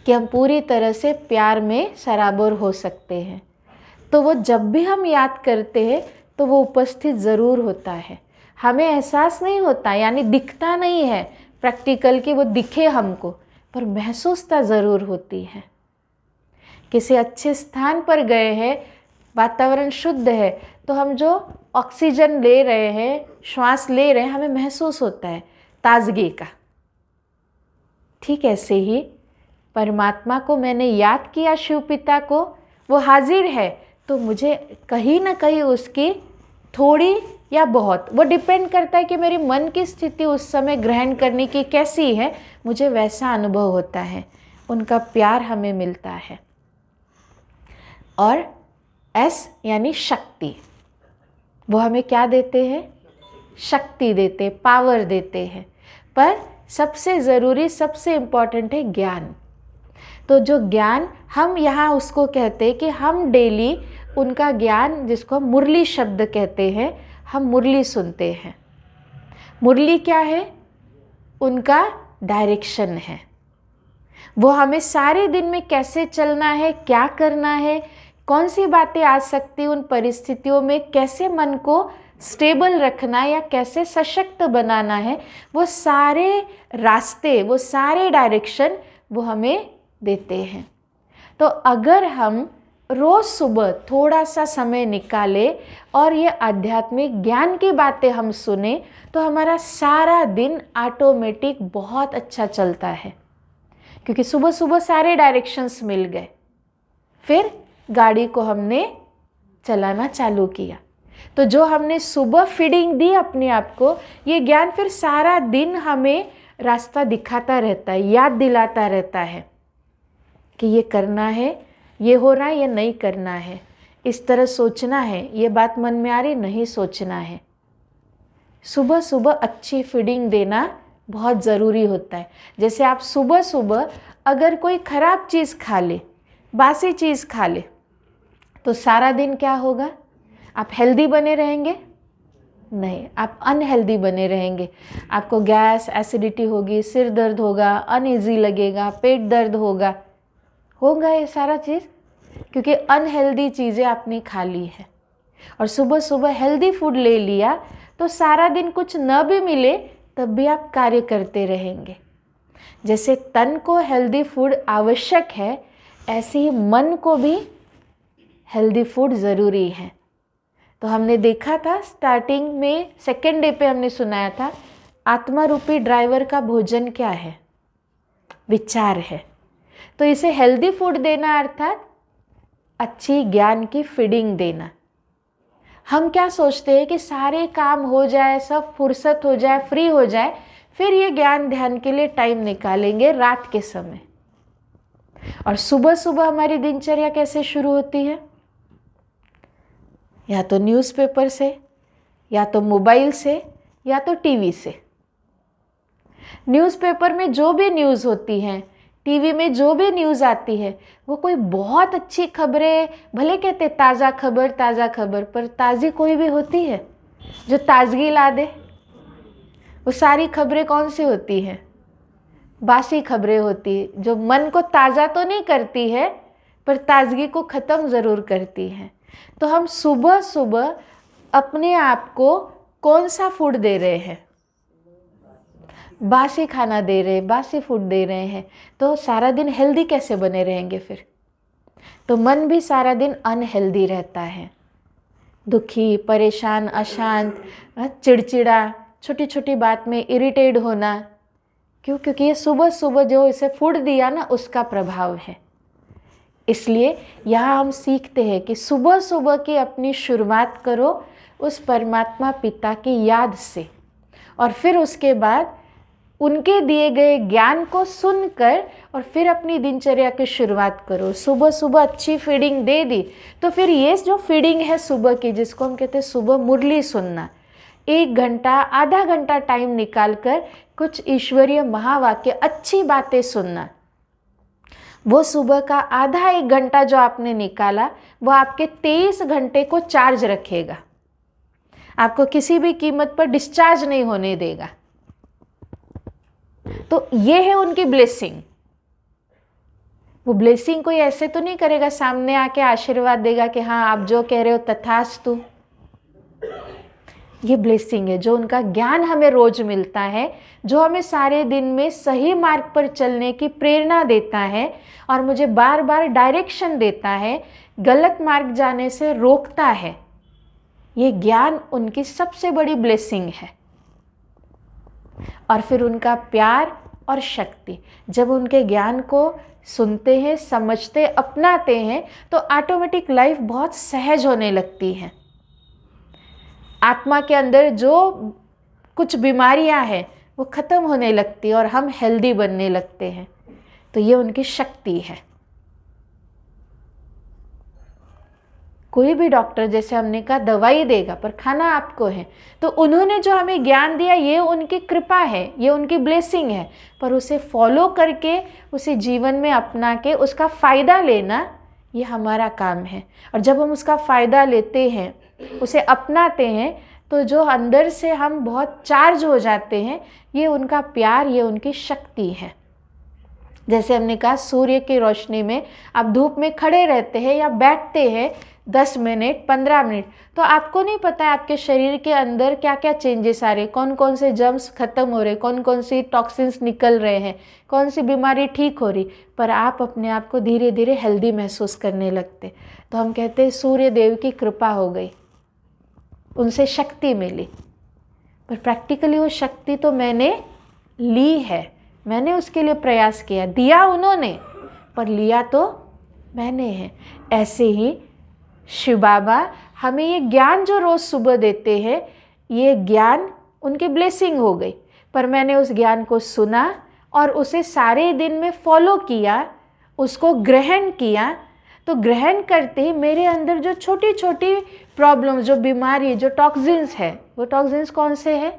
कि हम पूरी तरह से प्यार में सराबोर हो सकते हैं। तो वो जब भी हम याद करते हैं तो वो उपस्थित ज़रूर होता है, हमें एहसास नहीं होता, यानी दिखता नहीं है प्रैक्टिकल कि वो दिखे हमको, पर महसूसता ज़रूर होती है। किसी अच्छे स्थान पर गए हैं, वातावरण शुद्ध है, तो हम जो ऑक्सीजन ले रहे हैं, श्वास ले रहे हैं, हमें महसूस होता है ताजगी का। ठीक ऐसे ही परमात्मा को मैंने याद किया, शिव पिता को, वो हाजिर है, तो मुझे कहीं ना कहीं उसकी थोड़ी या बहुत, वो डिपेंड करता है कि मेरी मन की स्थिति उस समय ग्रहण करने की कैसी है, मुझे वैसा अनुभव होता है। उनका प्यार हमें मिलता है। और एस यानी शक्ति, वो हमें क्या देते हैं? शक्ति देते, पावर देते हैं। पर सबसे ज़रूरी, सबसे इम्पॉर्टेंट है ज्ञान। तो जो ज्ञान हम यहाँ उसको कहते हैं कि हम डेली उनका ज्ञान, जिसको हम मुरली शब्द कहते हैं, हम मुरली सुनते हैं। मुरली क्या है? उनका डायरेक्शन है। वो हमें सारे दिन में कैसे चलना है, क्या करना है, कौन सी बातें आ सकती, उन परिस्थितियों में कैसे मन को स्टेबल रखना या कैसे सशक्त बनाना है, वो सारे रास्ते, वो सारे डायरेक्शन वो हमें देते हैं। तो अगर हम रोज़ सुबह थोड़ा सा समय निकालें और ये आध्यात्मिक ज्ञान की बातें हम सुने, तो हमारा सारा दिन ऑटोमेटिक बहुत अच्छा चलता है, क्योंकि सुबह सुबह सारे डायरेक्शंस मिल गए। फिर गाड़ी को हमने चलाना चालू किया, तो जो हमने सुबह फीडिंग दी अपने आप को, ये ज्ञान फिर सारा दिन हमें रास्ता दिखाता रहता है, याद दिलाता रहता है कि ये करना है, ये हो रहा है, ये नहीं करना है, इस तरह सोचना है, ये बात मन में आ रही, नहीं सोचना है। सुबह सुबह अच्छी फीडिंग देना बहुत ज़रूरी होता है। जैसे आप सुबह सुबह अगर कोई ख़राब चीज़ खा ले, बासी चीज़ खा ले, तो सारा दिन क्या होगा? आप हेल्दी बने रहेंगे? नहीं, आप अनहेल्दी बने रहेंगे। आपको गैस, एसिडिटी होगी, सिर दर्द होगा, अनईजी लगेगा, पेट दर्द होगा ये सारा चीज़, क्योंकि अनहेल्दी चीज़ें आपने खा ली है। और सुबह सुबह हेल्दी फूड ले लिया तो सारा दिन कुछ न भी मिले तब भी आप कार्य करते रहेंगे। जैसे तन को हेल्दी फूड आवश्यक है, ऐसे ही मन को भी हेल्दी फूड ज़रूरी है। तो हमने देखा था स्टार्टिंग में, सेकेंड डे पे हमने सुनाया था, आत्मा रूपी ड्राइवर का भोजन क्या है? विचार है। तो इसे हेल्दी फूड देना अर्थात अच्छी ज्ञान की फीडिंग देना। हम क्या सोचते हैं कि सारे काम हो जाए, सब फुर्सत हो जाए, फ्री हो जाए, फिर ये ज्ञान ध्यान के लिए टाइम निकालेंगे रात के समय। और सुबह सुबह हमारी दिनचर्या कैसे शुरू होती है? या तो न्यूज़पेपर से, या तो मोबाइल से, या तो टीवी से। न्यूज़पेपर में जो भी न्यूज़ होती हैं, टीवी में जो भी न्यूज़ आती है, वो कोई बहुत अच्छी खबरें, भले कहते ताज़ा खबर, पर ताज़ी कोई भी होती है जो ताजगी ला दे? वो सारी खबरें कौन सी होती हैं? बासी खबरें होती है, जो मन को ताज़ा तो नहीं करती है पर ताजगी को ख़त्म ज़रूर करती हैं। तो हम सुबह सुबह अपने आप को कौन सा फूड दे रहे हैं? बासी खाना दे रहे हैं, बासी फूड दे रहे हैं, तो सारा दिन हेल्दी कैसे बने रहेंगे फिर? तो मन भी सारा दिन अनहेल्दी रहता है, दुखी, परेशान, अशांत, चिड़चिड़ा, छोटी छोटी बात में इरिटेट होना। क्यों? क्योंकि ये सुबह सुबह जो इसे फूड दिया ना, उसका प्रभाव है। इसलिए यहाँ हम सीखते हैं कि सुबह सुबह की अपनी शुरुआत करो उस परमात्मा पिता की याद से, और फिर उसके बाद उनके दिए गए ज्ञान को सुनकर और फिर अपनी दिनचर्या की शुरुआत करो। सुबह सुबह अच्छी फीडिंग दे दी तो फिर ये जो फीडिंग है सुबह की, जिसको हम कहते हैं सुबह मुरली सुनना, 1 घंटा, आधा घंटा टाइम निकालकर कुछ ईश्वरीय महावाक्य, अच्छी बातें सुनना, वो सुबह का आधा 1 घंटा जो आपने निकाला, वो आपके 23 घंटे को चार्ज रखेगा, आपको किसी भी कीमत पर डिस्चार्ज नहीं होने देगा। तो ये है उनकी ब्लेसिंग। वो ब्लेसिंग कोई ऐसे तो नहीं करेगा, सामने आके आशीर्वाद देगा कि हाँ आप जो कह रहे हो तथास्तु। ये ब्लेसिंग है जो उनका ज्ञान हमें रोज मिलता है, जो हमें सारे दिन में सही मार्ग पर चलने की प्रेरणा देता है और मुझे बार बार डायरेक्शन देता है, गलत मार्ग जाने से रोकता है। ये ज्ञान उनकी सबसे बड़ी ब्लेसिंग है। और फिर उनका प्यार और शक्ति। जब उनके ज्ञान को सुनते हैं, समझते, अपनाते हैं तो ऑटोमेटिक लाइफ बहुत सहज होने लगती है। आत्मा के अंदर जो कुछ बीमारियां हैं वो ख़त्म होने लगती है और हम हेल्दी बनने लगते हैं। तो ये उनकी शक्ति है। कोई भी डॉक्टर, जैसे हमने कहा, दवाई देगा पर खाना आपको है, तो उन्होंने जो हमें ज्ञान दिया ये उनकी कृपा है, ये उनकी ब्लेसिंग है, पर उसे फॉलो करके, उसे जीवन में अपना के उसका फ़ायदा लेना ये हमारा काम है। और जब हम उसका फ़ायदा लेते हैं, उसे अपनाते हैं, तो जो अंदर से हम बहुत चार्ज हो जाते हैं, ये उनका प्यार, ये उनकी शक्ति है। जैसे हमने कहा, सूर्य की रोशनी में आप धूप में खड़े रहते हैं या बैठते हैं 10 मिनट 15 मिनट, तो आपको नहीं पता है आपके शरीर के अंदर क्या क्या चेंजेस आ रहे, कौन कौन से जर्म्स ख़त्म हो रहे, कौन कौन सी टॉक्सिन्स निकल रहे हैं, कौन सी बीमारी ठीक हो रही, पर आप अपने आप को धीरे धीरे हेल्दी महसूस करने लगते। तो हम कहते हैं सूर्य देव की कृपा हो गई, उनसे शक्ति मिली। पर प्रैक्टिकली वो शक्ति तो मैंने ली है, मैंने उसके लिए प्रयास किया, दिया उन्होंने, पर लिया तो मैंने है। ऐसे ही शिव बाबा हमें ये ज्ञान जो रोज़ सुबह देते हैं, ये ज्ञान उनकी ब्लेसिंग हो गई, पर मैंने उस ज्ञान को सुना और उसे सारे दिन में फॉलो किया, उसको ग्रहण किया। तो ग्रहण करते ही मेरे अंदर जो छोटी छोटी प्रॉब्लम, जो बीमारी, जो टॉक्सिन्स है, वो टॉक्सिन्स कौन से हैं?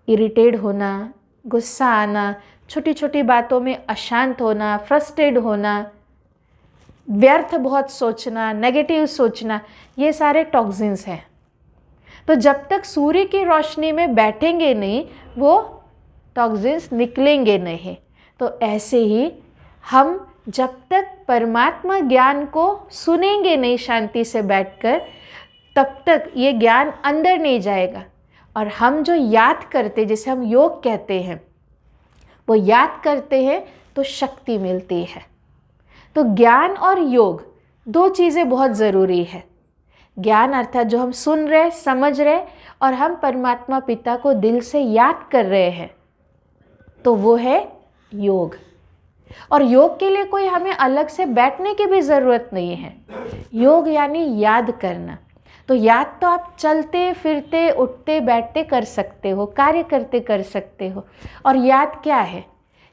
इरिटेट होना, गुस्सा आना, छोटी छोटी बातों में अशांत होना, फ्रस्ट्रेट होना, व्यर्थ बहुत सोचना, नेगेटिव सोचना, ये सारे टॉक्सिन्स हैं। तो जब तक सूर्य की रोशनी में बैठेंगे नहीं, वो टॉक्सिन्स निकलेंगे नहीं। तो ऐसे ही हम जब तक परमात्मा ज्ञान को सुनेंगे नहीं शांति से बैठकर, तब तक ये ज्ञान अंदर नहीं जाएगा। और हम जो याद करते, जैसे हम योग कहते हैं, वो याद करते हैं तो शक्ति मिलती है। तो ज्ञान और योग दो चीज़ें बहुत ज़रूरी है। ज्ञान अर्थात जो हम सुन रहे, समझ रहे, और हम परमात्मा पिता को दिल से याद कर रहे हैं, तो वो है योग। और योग के लिए कोई हमें अलग से बैठने की भी ज़रूरत नहीं है। योग यानी याद करना। तो याद तो आप चलते फिरते, उठते बैठते कर सकते हो, कार्य करते कर सकते हो। और याद क्या है?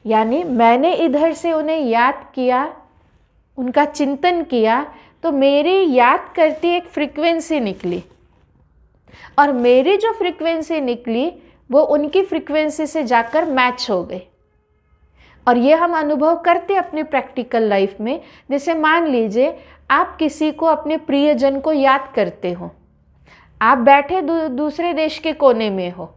यानी मैंने इधर से उन्हें याद किया, उनका चिंतन किया, तो मेरी याद करती एक फ्रीक्वेंसी निकली, और मेरी जो फ्रीक्वेंसी निकली वो उनकी फ्रीक्वेंसी से जाकर मैच हो गई। और ये हम अनुभव करते अपने प्रैक्टिकल लाइफ में। जैसे मान लीजिए आप किसी को, अपने प्रियजन को याद करते हो, आप बैठे दूसरे देश के कोने में हो,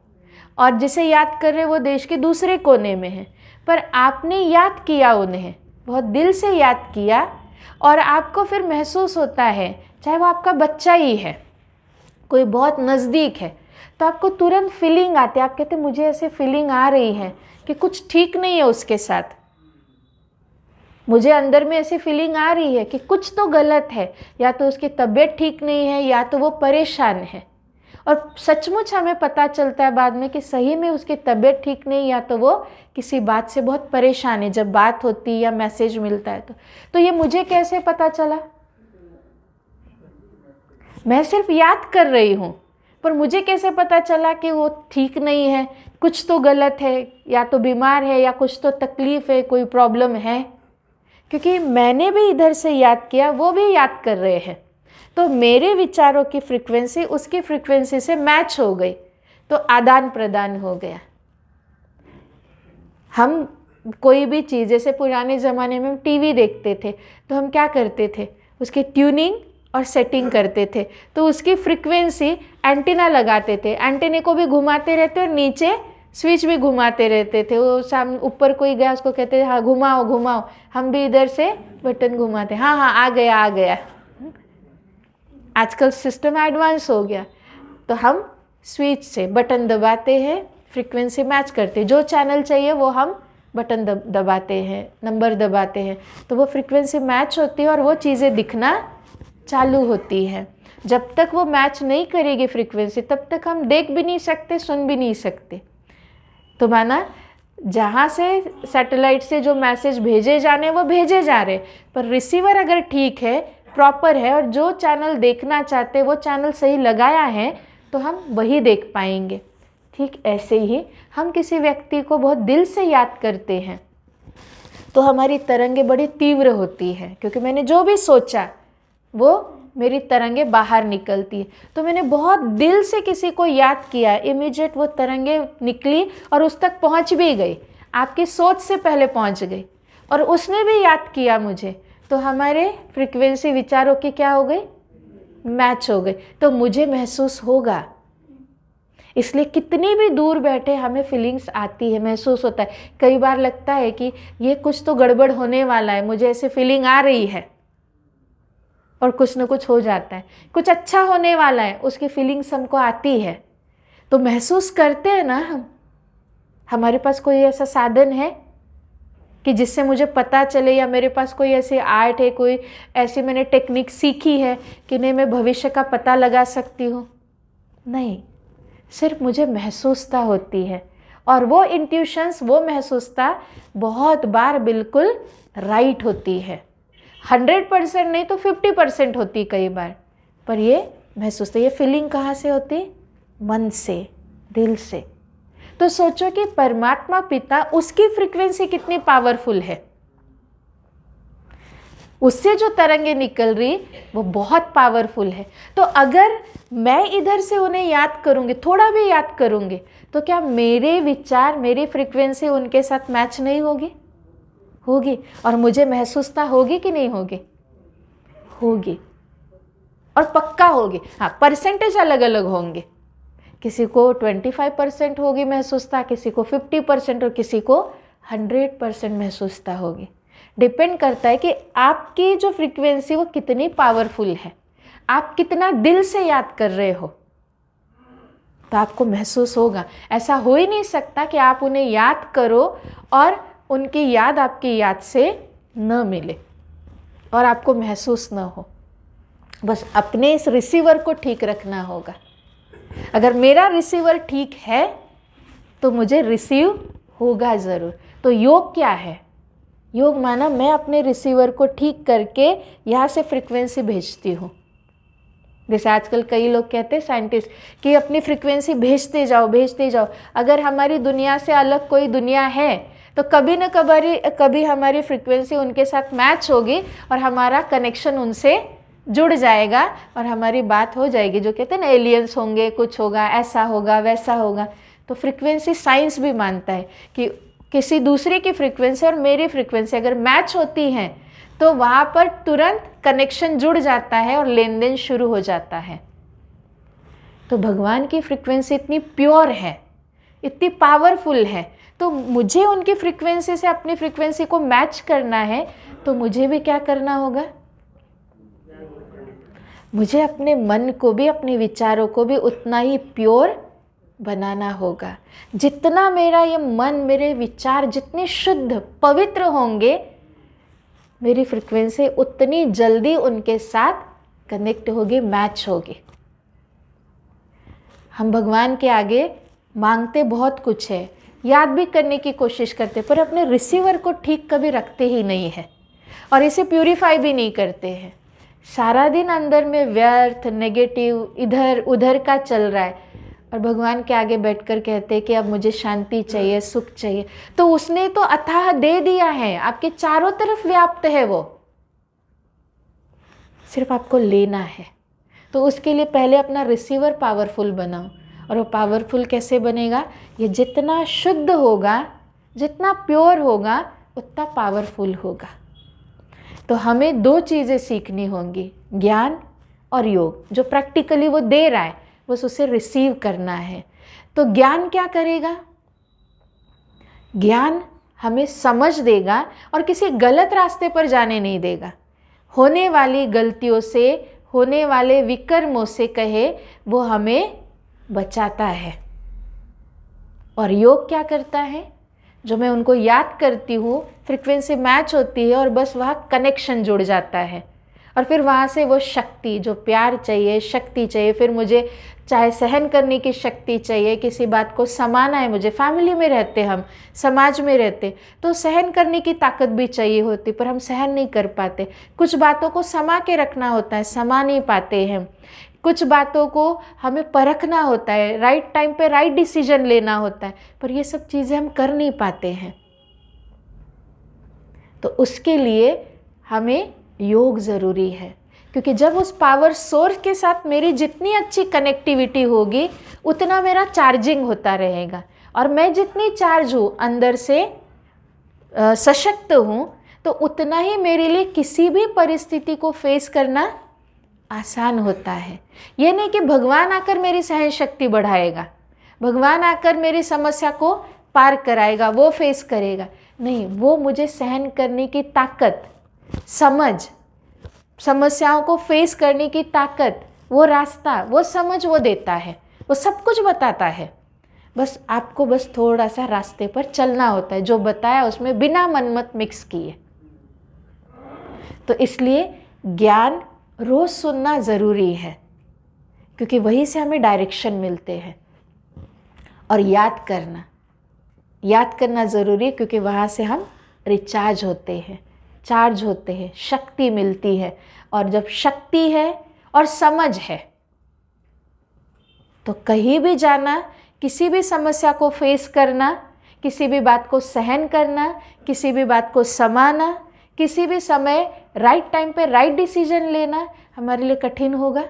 और जिसे याद कर रहे वो देश के दूसरे कोने में है, पर आपने याद किया उन्हें, बहुत दिल से याद किया, और आपको फिर महसूस होता है, चाहे वो आपका बच्चा ही है, कोई बहुत नज़दीक है, तो आपको तुरंत फीलिंग आती है। आप कहते मुझे ऐसे फीलिंग आ रही है कि कुछ ठीक नहीं है उसके साथ, मुझे अंदर में ऐसी फीलिंग आ रही है कि कुछ तो गलत है, या तो उसकी तबीयत ठीक नहीं है, या तो वो परेशान है। और सचमुच हमें पता चलता है बाद में कि सही में उसकी तबीयत ठीक नहीं, या तो वो किसी बात से बहुत परेशान है, जब बात होती या मैसेज मिलता है तो ये मुझे कैसे पता चला? मैं सिर्फ याद कर रही हूँ, पर मुझे कैसे पता चला कि वो ठीक नहीं है, कुछ तो गलत है, या तो बीमार है, या कुछ तो तकलीफ़ है, कोई प्रॉब्लम है? क्योंकि मैंने भी इधर से याद किया, वो भी याद कर रहे हैं, तो मेरे विचारों की फ्रीक्वेंसी उसकी फ्रीक्वेंसी से मैच हो गई, तो आदान प्रदान हो गया। हम कोई भी चीज़, जैसे पुराने ज़माने में हम टीवी देखते थे, तो हम क्या करते थे, उसकी ट्यूनिंग और सेटिंग करते थे, तो उसकी फ्रीक्वेंसी एंटीना लगाते थे, एंटीने को भी घुमाते रहते और नीचे स्विच भी घुमाते रहते थे। वो सामने ऊपर कोई गया उसको कहते थे हाँ घुमाओ घुमाओ, हम भी इधर से बटन घुमाते, हाँ हाँ आ गया आ गया। आजकल सिस्टम एडवांस हो गया, तो हम स्विच से बटन दबाते हैं, फ्रीक्वेंसी मैच करते हैं, जो चैनल चाहिए वो हम बटन दबाते हैं, नंबर दबाते हैं, तो वो फ्रीक्वेंसी मैच होती है और वो चीज़ें दिखना चालू होती है। जब तक वो मैच नहीं करेगी फ्रीक्वेंसी, तब तक हम देख भी नहीं सकते, सुन भी नहीं सकते। तो माना जहाँ से सैटेलाइट से जो मैसेज भेजे जाने वो भेजे जा रहे, पर रिसीवर अगर ठीक है, प्रॉपर है, और जो चैनल देखना चाहते वो चैनल सही लगाया है, तो हम वही देख पाएंगे। ठीक ऐसे ही हम किसी व्यक्ति को बहुत दिल से याद करते हैं तो हमारी तरंगें बड़ी तीव्र होती है, क्योंकि मैंने जो भी सोचा वो मेरी तरंगें बाहर निकलती है। तो मैंने बहुत दिल से किसी को याद किया, इमीडिएट वो तरंगें निकली और उस तक पहुंच भी गई, आपकी सोच से पहले पहुंच गई, और उसने भी याद किया मुझे, तो हमारे फ्रीक्वेंसी विचारों की क्या हो गई, मैच हो गई, तो मुझे महसूस होगा। इसलिए कितनी भी दूर बैठे हमें फीलिंग्स आती है, महसूस होता है। कई बार लगता है कि ये कुछ तो गड़बड़ होने वाला है, मुझे ऐसे फीलिंग आ रही है, और कुछ न कुछ हो जाता है। कुछ अच्छा होने वाला है, उसकी फीलिंग्स हमको आती है, तो महसूस करते हैं ना हम। हमारे पास कोई ऐसा साधन है कि जिससे मुझे पता चले, या मेरे पास कोई ऐसी आर्ट है, कोई ऐसी मैंने टेक्निक सीखी है कि नहीं मैं भविष्य का पता लगा सकती हूँ? नहीं, सिर्फ मुझे महसूसता होती है, और वो इंट्यूशंस, वो महसूसता बहुत बार बिल्कुल राइट होती है। 100% नहीं तो 50% होती कई बार, पर ये महसूसता, ये फीलिंग कहाँ से होती? मन से, दिल से। तो सोचो कि परमात्मा पिता, उसकी फ्रीक्वेंसी कितनी पावरफुल है, उससे जो तरंगे निकल रही वो बहुत पावरफुल है। तो अगर मैं इधर से उन्हें याद करूंगी, थोड़ा भी याद करूंगी, तो क्या मेरे विचार, मेरी फ्रीक्वेंसी उनके साथ मैच नहीं होगी? होगी। और मुझे महसूसता होगी कि नहीं होगी? होगी, और पक्का होगी। हाँ, परसेंटेज अलग अलग होंगे, किसी को 25% होगी महसूसता, किसी को 50%, और किसी को 100% महसूसता होगी। डिपेंड करता है कि आपकी जो फ्रीक्वेंसी वो कितनी पावरफुल है, आप कितना दिल से याद कर रहे हो, तो आपको महसूस होगा। ऐसा हो ही नहीं सकता कि आप उन्हें याद करो और उनकी याद आपकी याद से न मिले और आपको महसूस न हो। बस अपने इस रिसीवर को ठीक रखना होगा। अगर मेरा रिसीवर ठीक है तो मुझे रिसीव होगा ज़रूर। तो योग क्या है? योग माना मैं अपने रिसीवर को ठीक करके यहाँ से फ्रीक्वेंसी भेजती हूँ। जैसे आजकल कई लोग कहते हैं, साइंटिस्ट, कि अपनी फ्रीक्वेंसी भेजते जाओ, भेजते जाओ। अगर हमारी दुनिया से अलग कोई दुनिया है तो कभी न कभी हमारी फ्रीक्वेंसी उनके साथ मैच होगी और हमारा कनेक्शन उनसे जुड़ जाएगा और हमारी बात हो जाएगी। जो कहते हैं ना, एलियंस होंगे, कुछ होगा, ऐसा होगा, वैसा होगा। तो फ्रीक्वेंसी साइंस भी मानता है कि किसी दूसरे की फ्रीक्वेंसी और मेरी फ्रीक्वेंसी अगर मैच होती हैं तो वहाँ पर तुरंत कनेक्शन जुड़ जाता है और लेन देन शुरू हो जाता है। तो भगवान की फ्रीक्वेंसी इतनी प्योर है, इतनी पावरफुल है, तो मुझे उनकी फ्रीक्वेंसी से अपनी फ्रीक्वेंसी को मैच करना है, तो मुझे भी क्या करना होगा? मुझे अपने मन को भी, अपने विचारों को भी उतना ही प्योर बनाना होगा। जितना मेरा ये मन, मेरे विचार जितने शुद्ध, पवित्र होंगे, मेरी फ्रीक्वेंसी उतनी जल्दी उनके साथ कनेक्ट होगी, मैच होगी। हम भगवान के आगे मांगते बहुत कुछ है, याद भी करने की कोशिश करते, पर अपने रिसीवर को ठीक कभी रखते ही नहीं है और इसे प्यूरिफाई भी नहीं करते हैं। सारा दिन अंदर में व्यर्थ, नेगेटिव, इधर उधर का चल रहा है, और भगवान के आगे बैठकर कहते हैं कि अब मुझे शांति चाहिए, सुख चाहिए। तो उसने तो अथाह दे दिया है, आपके चारों तरफ व्याप्त है वो, सिर्फ आपको लेना है। तो उसके लिए पहले अपना रिसीवर पावरफुल बनाओ। और वो पावरफुल कैसे बनेगा? ये जितना शुद्ध होगा, जितना प्योर होगा, उतना पावरफुल होगा। तो हमें दो चीज़ें सीखनी होंगी, ज्ञान और योग। जो प्रैक्टिकली वो दे रहा है बस उसे रिसीव करना है। तो ज्ञान क्या करेगा? ज्ञान हमें समझ देगा और किसी गलत रास्ते पर जाने नहीं देगा। होने वाली गलतियों से, होने वाले विकर्मों से कहे, वो हमें बचाता है। और योग क्या करता है? जो मैं उनको याद करती हूँ, फ्रीक्वेंसी मैच होती है और बस वहाँ कनेक्शन जुड़ जाता है और फिर वहाँ से वो शक्ति, जो प्यार चाहिए, शक्ति चाहिए, फिर मुझे चाहे सहन करने की शक्ति चाहिए, किसी बात को समाना है मुझे, फैमिली में रहते हम, समाज में रहते, तो सहन करने की ताकत भी चाहिए होती, पर हम सहन नहीं कर पाते। कुछ बातों को समा के रखना होता है, समा नहीं पाते हैं। कुछ बातों को हमें परखना होता है, राइट टाइम पे राइट डिसीजन लेना होता है, पर ये सब चीज़ें हम कर नहीं पाते हैं। तो उसके लिए हमें योग ज़रूरी है, क्योंकि जब उस पावर सोर्स के साथ मेरी जितनी अच्छी कनेक्टिविटी होगी उतना मेरा चार्जिंग होता रहेगा, और मैं जितनी चार्ज हूँ, अंदर से सशक्त हूँ, तो उतना ही मेरे लिए किसी भी परिस्थिति को फेस करना आसान होता है। ये नहीं कि भगवान आकर मेरी सहन शक्ति बढ़ाएगा, भगवान आकर मेरी समस्या को पार कराएगा, वो फेस करेगा, नहीं, वो मुझे सहन करने की ताकत, समझ, समस्याओं को फेस करने की ताकत, वो रास्ता, वो समझ वो देता है, वो सब कुछ बताता है। बस आपको बस थोड़ा सा रास्ते पर चलना होता है, जो बताया उसमें बिना मनमत मिक्स किए। तो इसलिए ज्ञान रोज़ सुनना ज़रूरी है, क्योंकि वहीं से हमें डायरेक्शन मिलते हैं। और याद करना ज़रूरी है, क्योंकि वहाँ से हम रिचार्ज होते हैं, चार्ज होते हैं, शक्ति मिलती है। और जब शक्ति है और समझ है तो कहीं भी जाना, किसी भी समस्या को फेस करना, किसी भी बात को सहन करना, किसी भी बात को समाना, किसी भी समय राइट टाइम पे राइट डिसीजन लेना हमारे लिए कठिन होगा,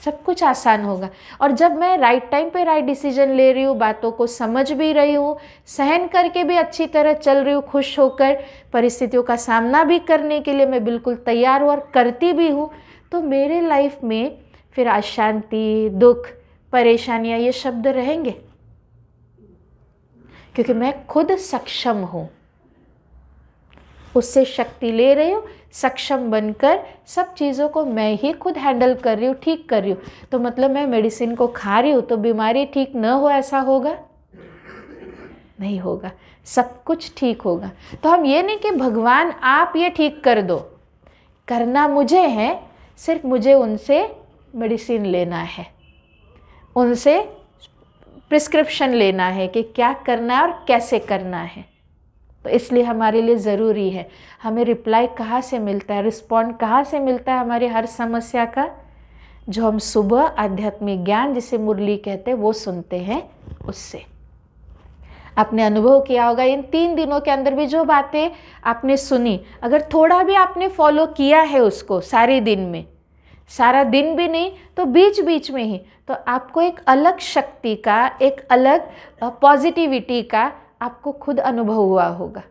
सब कुछ आसान होगा। और जब मैं राइट टाइम पे राइट डिसीजन ले रही हूँ, बातों को समझ भी रही हूँ, सहन करके भी अच्छी तरह चल रही हूँ, खुश होकर परिस्थितियों का सामना भी करने के लिए मैं बिल्कुल तैयार हूँ और करती भी हूँ, तो मेरे लाइफ में फिर अशांति, दुख, परेशानियाँ, ये शब्द रहेंगे, क्योंकि मैं खुद सक्षम हूँ, उससे शक्ति ले रही हूँ, सक्षम बनकर सब चीज़ों को मैं ही खुद हैंडल कर रही हूँ, ठीक कर रही हूँ। तो मतलब मैं मेडिसिन को खा रही हूँ तो बीमारी ठीक न हो, ऐसा होगा? नहीं होगा, सब कुछ ठीक होगा। तो हम ये नहीं कि भगवान आप ये ठीक कर दो, करना मुझे है, सिर्फ मुझे उनसे मेडिसिन लेना है, उनसे प्रिस्क्रिप्शन लेना है कि क्या करना है और कैसे करना है। तो इसलिए हमारे लिए ज़रूरी है, हमें रिप्लाई कहाँ से मिलता है, रिस्पॉन्ड कहाँ से मिलता है हमारी हर समस्या का, जो हम सुबह आध्यात्मिक ज्ञान, जिसे मुरली कहते हैं, वो सुनते हैं उससे। आपने अनुभव किया होगा इन 3 दिनों के अंदर भी जो बातें आपने सुनी, अगर थोड़ा भी आपने फॉलो किया है उसको सारे दिन में, सारा दिन भी नहीं तो बीच बीच में ही, तो आपको एक अलग शक्ति का, एक अलग पॉजिटिविटी का आपको खुद अनुभव हुआ होगा।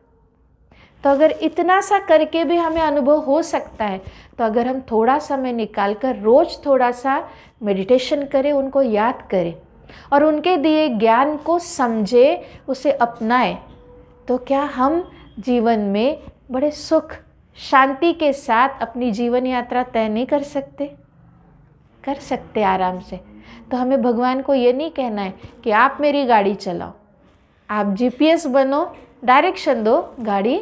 तो अगर इतना सा करके भी हमें अनुभव हो सकता है, तो अगर हम थोड़ा समय निकाल कर रोज़ थोड़ा सा मेडिटेशन करें, उनको याद करें और उनके दिए ज्ञान को समझे, उसे अपनाएं, तो क्या हम जीवन में बड़े सुख, शांति के साथ अपनी जीवन यात्रा तय नहीं कर सकते? कर सकते आराम से। तो हमें भगवान को ये नहीं कहना है कि आप मेरी गाड़ी चलाओ, आप जीपीएस बनो, डायरेक्शन दो, गाड़ी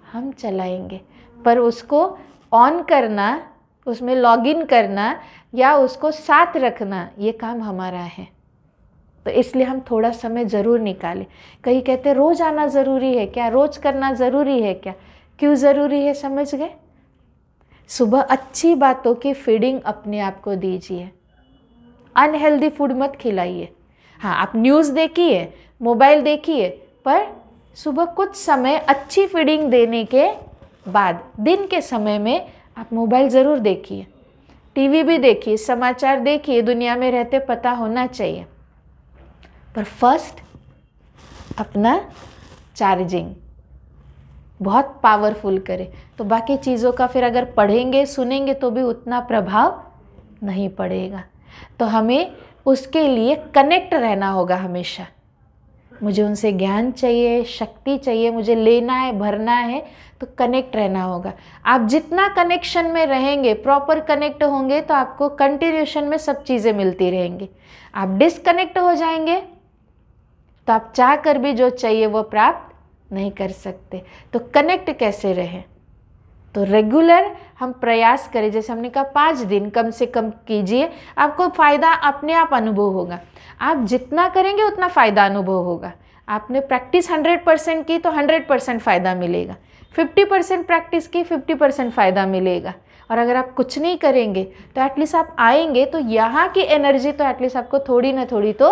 हम चलाएंगे, पर उसको ऑन करना, उसमें लॉगिन करना या उसको साथ रखना, ये काम हमारा है। तो इसलिए हम थोड़ा समय ज़रूर निकालें। कहीं कहते रोज़ आना ज़रूरी है क्या, रोज़ करना ज़रूरी है क्या? क्यों ज़रूरी है समझ गए? सुबह अच्छी बातों की फीडिंग अपने आप को दीजिए, अनहेल्दी फूड मत खिलाइए। हाँ, आप न्यूज़ देखिए, मोबाइल देखिए, पर सुबह कुछ समय अच्छी फीडिंग देने के बाद दिन के समय में आप मोबाइल ज़रूर देखिए, टीवी भी देखिए, समाचार देखिए, दुनिया में रहते पता होना चाहिए, पर फर्स्ट अपना चार्जिंग बहुत पावरफुल करें, तो बाकी चीज़ों का फिर अगर पढ़ेंगे सुनेंगे तो भी उतना प्रभाव नहीं पड़ेगा। तो हमें उसके लिए कनेक्ट रहना होगा हमेशा। मुझे उनसे ज्ञान चाहिए, शक्ति चाहिए, मुझे लेना है, भरना है, तो कनेक्ट रहना होगा। आप जितना कनेक्शन में रहेंगे, प्रॉपर कनेक्ट होंगे, तो आपको कंटिन्यूशन में सब चीज़ें मिलती रहेंगी। आप डिसकनेक्ट हो जाएंगे तो आप चाह कर भी जो चाहिए वो प्राप्त नहीं कर सकते। तो कनेक्ट कैसे रहें? तो रेगुलर हम प्रयास करें, जैसे हमने कहा 5 दिन कम से कम कीजिए, आपको फ़ायदा अपने आप अनुभव होगा। आप जितना करेंगे उतना फ़ायदा अनुभव होगा। आपने प्रैक्टिस 100% की तो 100% फ़ायदा मिलेगा, 50% प्रैक्टिस की 50% फ़ायदा मिलेगा। और अगर आप कुछ नहीं करेंगे तो एटलीस्ट आप आएंगे तो यहाँ की एनर्जी तो एटलीस्ट आपको थोड़ी ना थोड़ी तो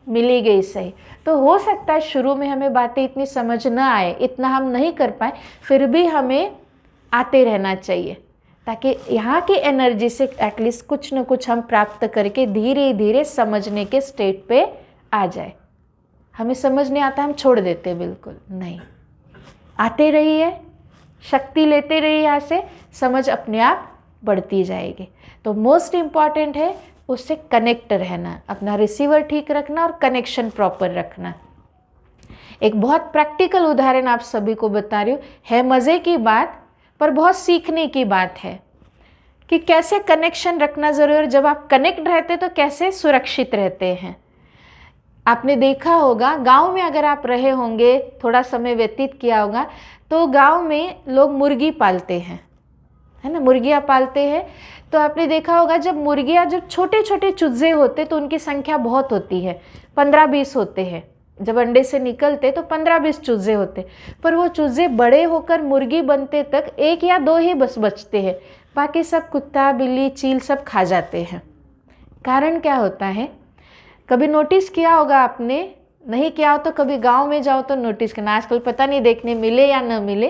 मिलेगी ही सही। तो हो सकता है शुरू में हमें बातें इतनी समझ न आए, इतना हम नहीं कर पाए, फिर भी हमें आते रहना चाहिए ताकि यहाँ की एनर्जी से एटलीस्ट कुछ न कुछ हम प्राप्त करके धीरे धीरे समझने के स्टेट पे आ जाए। हमें समझ नहीं आता हम छोड़ देते, बिल्कुल नहीं, आते रहिए, शक्ति लेते रहिए, यहाँ से समझ अपने आप बढ़ती जाएगी। तो मोस्ट इम्पॉर्टेंट है उससे कनेक्ट रहना, अपना रिसीवर ठीक रखना और कनेक्शन प्रॉपर रखना। एक बहुत प्रैक्टिकल उदाहरण आप सभी को बता रही हूँ, है मज़े की बात पर बहुत सीखने की बात है कि कैसे कनेक्शन रखना ज़रूरी है। जब आप कनेक्ट रहते तो कैसे सुरक्षित रहते हैं। आपने देखा होगा गांव में अगर आप रहे होंगे, थोड़ा समय व्यतीत किया होगा, तो गांव में लोग मुर्गी पालते हैं, है ना, मुर्गियाँ पालते हैं। तो आपने देखा होगा जब मुर्गियाँ, जब छोटे छोटे चूजे होते तो उनकी संख्या बहुत होती है, 15-20 होते हैं। जब अंडे से निकलते तो 15-20 चूजे होते, पर वो चूजे बड़े होकर मुर्गी बनते तक 1 या 2 ही बस बचते हैं, बाकी सब कुत्ता बिल्ली चील सब खा जाते हैं। कारण क्या होता है, कभी नोटिस किया होगा आपने, नहीं किया हो तो कभी गांव में जाओ तो नोटिस करना। आजकल पता नहीं देखने मिले या न मिले,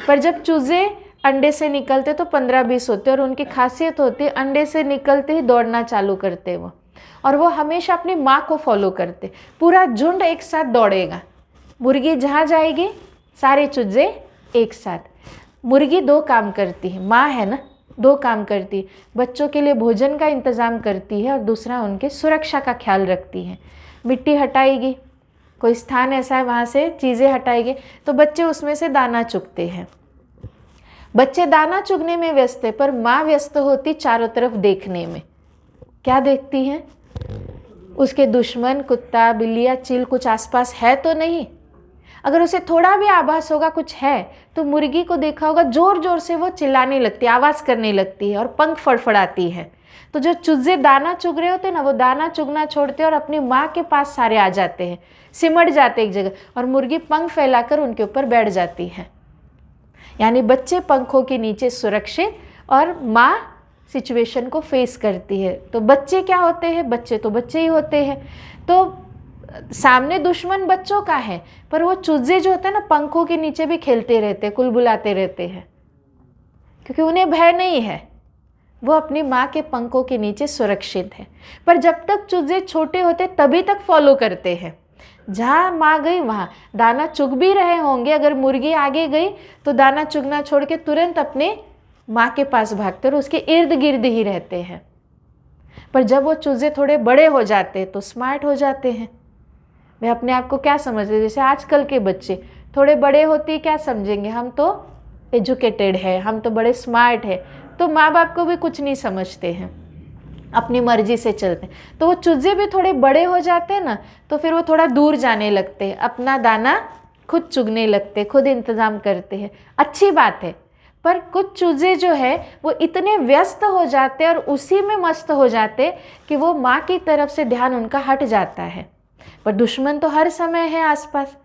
पर जब चूजे अंडे से निकलते तो 15-20 होते और उनकी खासियत होती है अंडे से निकलते ही दौड़ना चालू करते वो, और वो हमेशा अपनी माँ को फॉलो करते। पूरा झुंड एक साथ दौड़ेगा, मुर्गी जहाँ जाएगी सारे चूजे एक साथ। मुर्गी 2 काम करती है, माँ है ना, 2 काम करती है, बच्चों के लिए भोजन का इंतज़ाम करती है और दूसरा उनके सुरक्षा का ख्याल रखती है। मिट्टी हटाएगी, कोई स्थान ऐसा है वहाँ से चीज़ें हटाएगी तो बच्चे उसमें से दाना चुगते हैं। बच्चे दाना चुगने में व्यस्त है, पर माँ व्यस्त होती चारों तरफ देखने में। क्या देखती हैं, उसके दुश्मन कुत्ता बिल्लियाँ चील कुछ आसपास है तो नहीं। अगर उसे थोड़ा भी आभास होगा कुछ है तो मुर्गी को देखा होगा जोर जोर से वो चिल्लाने लगती है, आवाज़ करने लगती है और पंख फड़फड़ाती है। तो जो चूजे दाना चुग रहे होते हैं ना, वो दाना चुगना छोड़ते हैं और अपनी माँ के पास सारे आ जाते हैं, सिमट जाते एक जगह, और मुर्गी पंख फैलाकर उनके ऊपर बैठ जाती है। यानी बच्चे पंखों के नीचे सुरक्षित और माँ सिचुएशन को फेस करती है। तो बच्चे क्या होते हैं, बच्चे तो बच्चे ही होते हैं। तो सामने दुश्मन बच्चों का है, पर वो चूजे जो होते हैं ना पंखों के नीचे भी खेलते रहते हैं, कुलबुलाते रहते हैं, क्योंकि उन्हें भय नहीं है, वो अपनी माँ के पंखों के नीचे सुरक्षित है। पर जब तक चूजे छोटे होते तभी तक फॉलो करते हैं, जहाँ माँ गई वहाँ दाना चुग भी रहे होंगे। अगर मुर्गी आगे गई तो दाना चुगना छोड़ के तुरंत अपने माँ के पास भागते और उसके इर्द गिर्द ही रहते हैं। पर जब वो चूजे थोड़े बड़े हो जाते हैं तो स्मार्ट हो जाते हैं। वे अपने आप को क्या समझते, जैसे आजकल के बच्चे थोड़े बड़े होते क्या समझेंगे, हम तो एजुकेटेड है, हम तो बड़े स्मार्ट है, तो माँ बाप को भी कुछ नहीं समझते हैं, अपनी मर्जी से चलते हैं। तो वो चूजे भी थोड़े बड़े हो जाते हैं ना, तो फिर वो थोड़ा दूर जाने लगते हैं, अपना दाना खुद चुगने लगते, खुद इंतज़ाम करते हैं। अच्छी बात है, पर कुछ चूजे जो है वो इतने व्यस्त हो जाते और उसी में मस्त हो जाते कि वो माँ की तरफ से ध्यान उनका हट जाता है। पर दुश्मन तो हर समय है आसपास,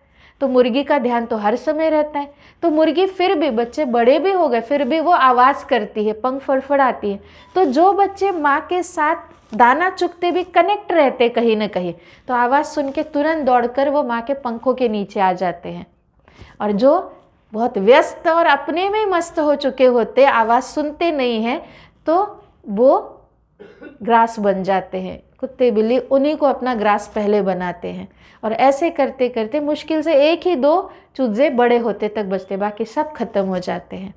तो मुर्गी का ध्यान तो हर समय रहता है। तो मुर्गी फिर भी, बच्चे बड़े भी हो गए फिर भी वो आवाज़ करती है, पंख फड़फड़ाती है। तो जो बच्चे माँ के साथ दाना चुगते भी कनेक्ट रहते कहीं ना कहीं, तो आवाज़ सुन के तुरंत दौड़कर वो माँ के पंखों के नीचे आ जाते हैं। और जो बहुत व्यस्त और अपने में मस्त हो चुके होते, आवाज़ सुनते नहीं हैं, तो वो ग्रास बन जाते हैं। कुत्ते बिल्ली उन्हीं को अपना ग्रास पहले बनाते हैं, और ऐसे करते करते मुश्किल से 1 ही 2 चूजे बड़े होते तक बचते, बाकी सब खत्म हो जाते हैं।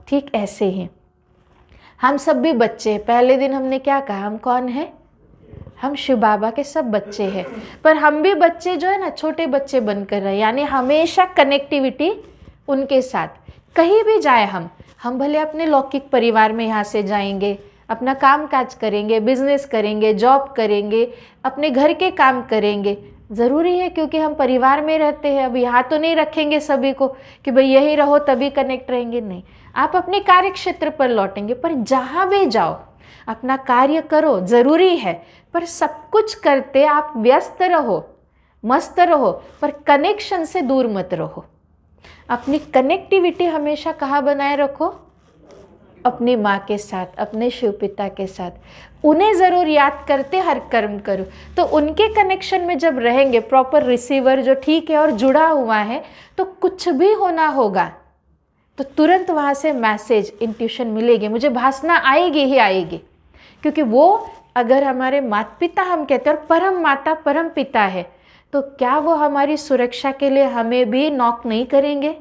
ठीक ऐसे ही हम सब भी बच्चे। पहले दिन हमने क्या कहा, हम कौन हैं, हम शिव बाबा के सब बच्चे हैं। पर हम भी बच्चे जो है ना, छोटे बच्चे बनकर रहे, यानी हमेशा कनेक्टिविटी उनके साथ। कहीं भी जाए हम भले अपने लौकिक परिवार में यहाँ से जाएंगे, अपना काम काज करेंगे, बिजनेस करेंगे, जॉब करेंगे, अपने घर के काम करेंगे, ज़रूरी है, क्योंकि हम परिवार में रहते हैं। अब यहाँ तो नहीं रखेंगे सभी को कि भाई यही रहो तभी कनेक्ट रहेंगे, नहीं। आप अपने कार्य क्षेत्र पर लौटेंगे, पर जहाँ भी जाओ अपना कार्य करो, ज़रूरी है, पर सब कुछ करते आप व्यस्त रहो, मस्त रहो, पर कनेक्शन से दूर मत रहो। अपनी कनेक्टिविटी हमेशा कहाँ बनाए रखो? अपनी माँ के साथ, अपने शिव पिता के साथ। उन्हें ज़रूर याद करते हर कर्म करो। तो उनके कनेक्शन में जब रहेंगे, प्रॉपर रिसीवर जो ठीक है और जुड़ा हुआ है, तो कुछ भी होना होगा तो तुरंत वहाँ से मैसेज, इंट्यूशन मिलेगी, मुझे भासना आएगी ही आएगी। क्योंकि वो अगर हमारे माता पिता हम कहते हैं और परम माता परम पिता है, तो क्या वो हमारी सुरक्षा के लिए हमें भी नॉक नहीं करेंगे?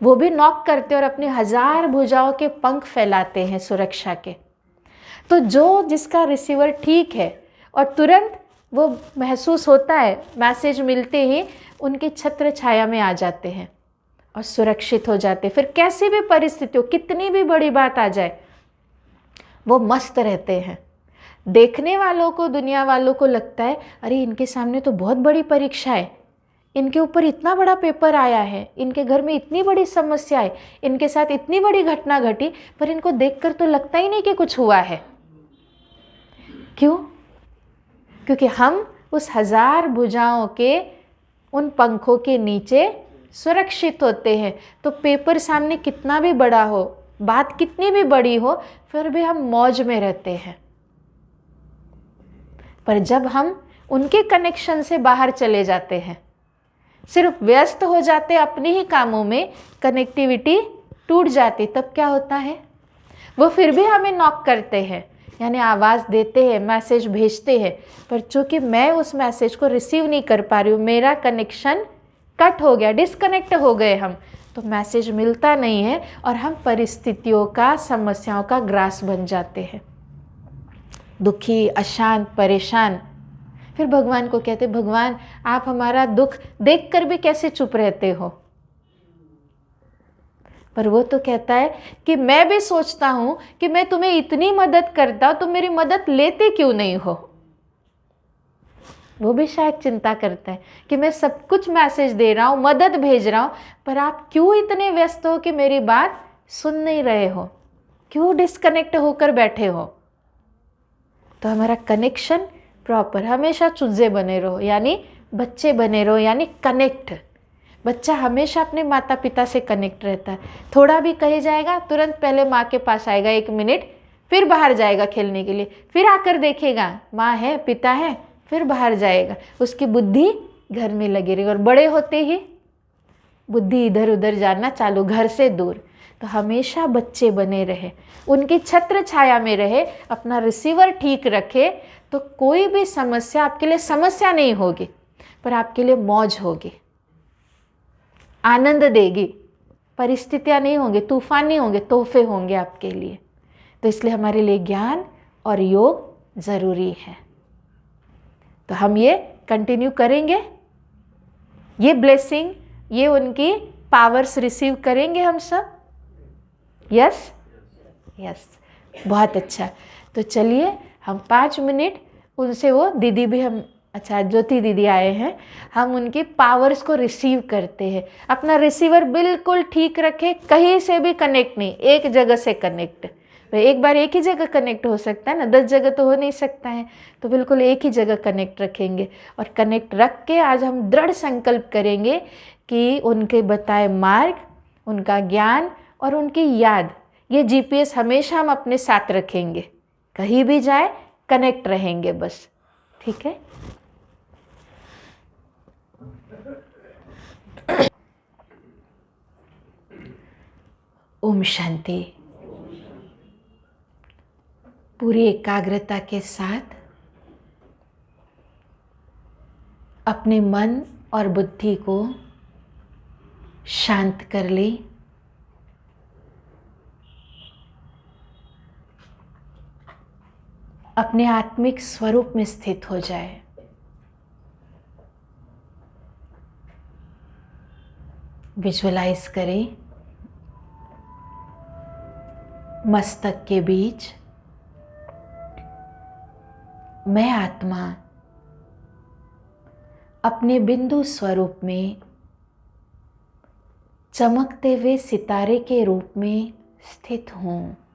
वो भी नॉक करते और अपनी 1000 भुजाओं के पंख फैलाते हैं सुरक्षा के। तो जो जिसका रिसीवर ठीक है और तुरंत वो महसूस होता है, मैसेज मिलते ही उनकी छत्र छाया में आ जाते हैं और सुरक्षित हो जाते हैं। फिर कैसी भी परिस्थिति हो, कितनी भी बड़ी बात आ जाए, वो मस्त रहते हैं। देखने वालों को, दुनिया वालों को लगता है अरे इनके सामने तो बहुत बड़ी परीक्षा है, इनके ऊपर इतना बड़ा पेपर आया है, इनके घर में इतनी बड़ी समस्या है, इनके साथ इतनी बड़ी घटना घटी, पर इनको देखकर तो लगता ही नहीं कि कुछ हुआ है। क्यों? क्योंकि हम उस 1000 भुजाओं के उन पंखों के नीचे सुरक्षित होते हैं। तो पेपर सामने कितना भी बड़ा हो, बात कितनी भी बड़ी हो, फिर भी हम मौज में रहते हैं। पर जब हम उनके कनेक्शन से बाहर चले जाते हैं, सिर्फ व्यस्त हो जाते अपने ही कामों में, कनेक्टिविटी टूट जाती, तब क्या होता है? वो फिर भी हमें नॉक करते हैं, यानी आवाज़ देते हैं, मैसेज भेजते हैं, पर चूँकि मैं उस मैसेज को रिसीव नहीं कर पा रही हूँ, मेरा कनेक्शन कट हो गया, डिस्कनेक्ट हो गए हम, तो मैसेज मिलता नहीं है और हम परिस्थितियों का, समस्याओं का ग्रास बन जाते हैं, दुखी, अशांत, परेशान। फिर भगवान को कहते, भगवान आप हमारा दुख देखकर भी कैसे चुप रहते हो? पर वो तो कहता है कि मैं भी सोचता हूँ कि मैं तुम्हें इतनी मदद करता हूँ, तुम मेरी मदद लेते क्यों नहीं हो? वो भी शायद चिंता करता है कि मैं सब कुछ मैसेज दे रहा हूँ, मदद भेज रहा हूँ, पर आप क्यों इतने व्यस्त हो कि मेरी बात सुन नहीं रहे हो? क्यों डिस्कनेक्ट होकर बैठे हो? तो हमारा कनेक्शन प्रॉपर, हमेशा चुजे बने रहो, यानी बच्चे बने रहो, यानी कनेक्ट। बच्चा हमेशा अपने माता पिता से कनेक्ट रहता है। थोड़ा भी कहे जाएगा तुरंत पहले माँ के पास आएगा 1 मिनट, फिर बाहर जाएगा खेलने के लिए, फिर आकर देखेगा माँ है, पिता है, फिर बाहर जाएगा। उसकी बुद्धि घर में लगी रहेगी और बड़े होते ही बुद्धि इधर उधर जाना चालू, घर से दूर। तो हमेशा बच्चे बने रहे, उनकी छत्र छाया में रहे, अपना रिसीवर ठीक रखे, तो कोई भी समस्या आपके लिए समस्या नहीं होगी, पर आपके लिए मौज होगी, आनंद देगी। परिस्थितियां नहीं होंगे, तूफान नहीं होंगे, तोहफे होंगे आपके लिए। तो इसलिए हमारे लिए ज्ञान और योग ज़रूरी है। तो हम ये कंटिन्यू करेंगे, ये ब्लेसिंग, ये उनकी पावर्स रिसीव करेंगे हम सब। यस यस, बहुत अच्छा। तो चलिए हम 5 मिनट उनसे, वो दीदी भी हम, अच्छा ज्योति दीदी आए हैं, हम उनकी पावर्स को रिसीव करते हैं। अपना रिसीवर बिल्कुल ठीक रखें, कहीं से भी कनेक्ट नहीं, एक जगह से कनेक्ट। एक बार एक ही जगह कनेक्ट हो सकता है ना, 10 जगह तो हो नहीं सकता है, तो बिल्कुल एक ही जगह कनेक्ट रखेंगे। और कनेक्ट रख के आज हम दृढ़ संकल्प करेंगे कि उनके बताए मार्ग, उनका ज्ञान और उनकी याद, ये GPS हमेशा हम अपने साथ रखेंगे, कहीं भी जाए कनेक्ट रहेंगे बस। ठीक है? ओम शांति। पूरी एकाग्रता के साथ अपने मन और बुद्धि को शांत कर ले। अपने आत्मिक स्वरूप में स्थित हो जाए। विजुअलाइज करें मस्तक के बीच मैं आत्मा अपने बिंदु स्वरूप में चमकते हुए सितारे के रूप में स्थित हूँ।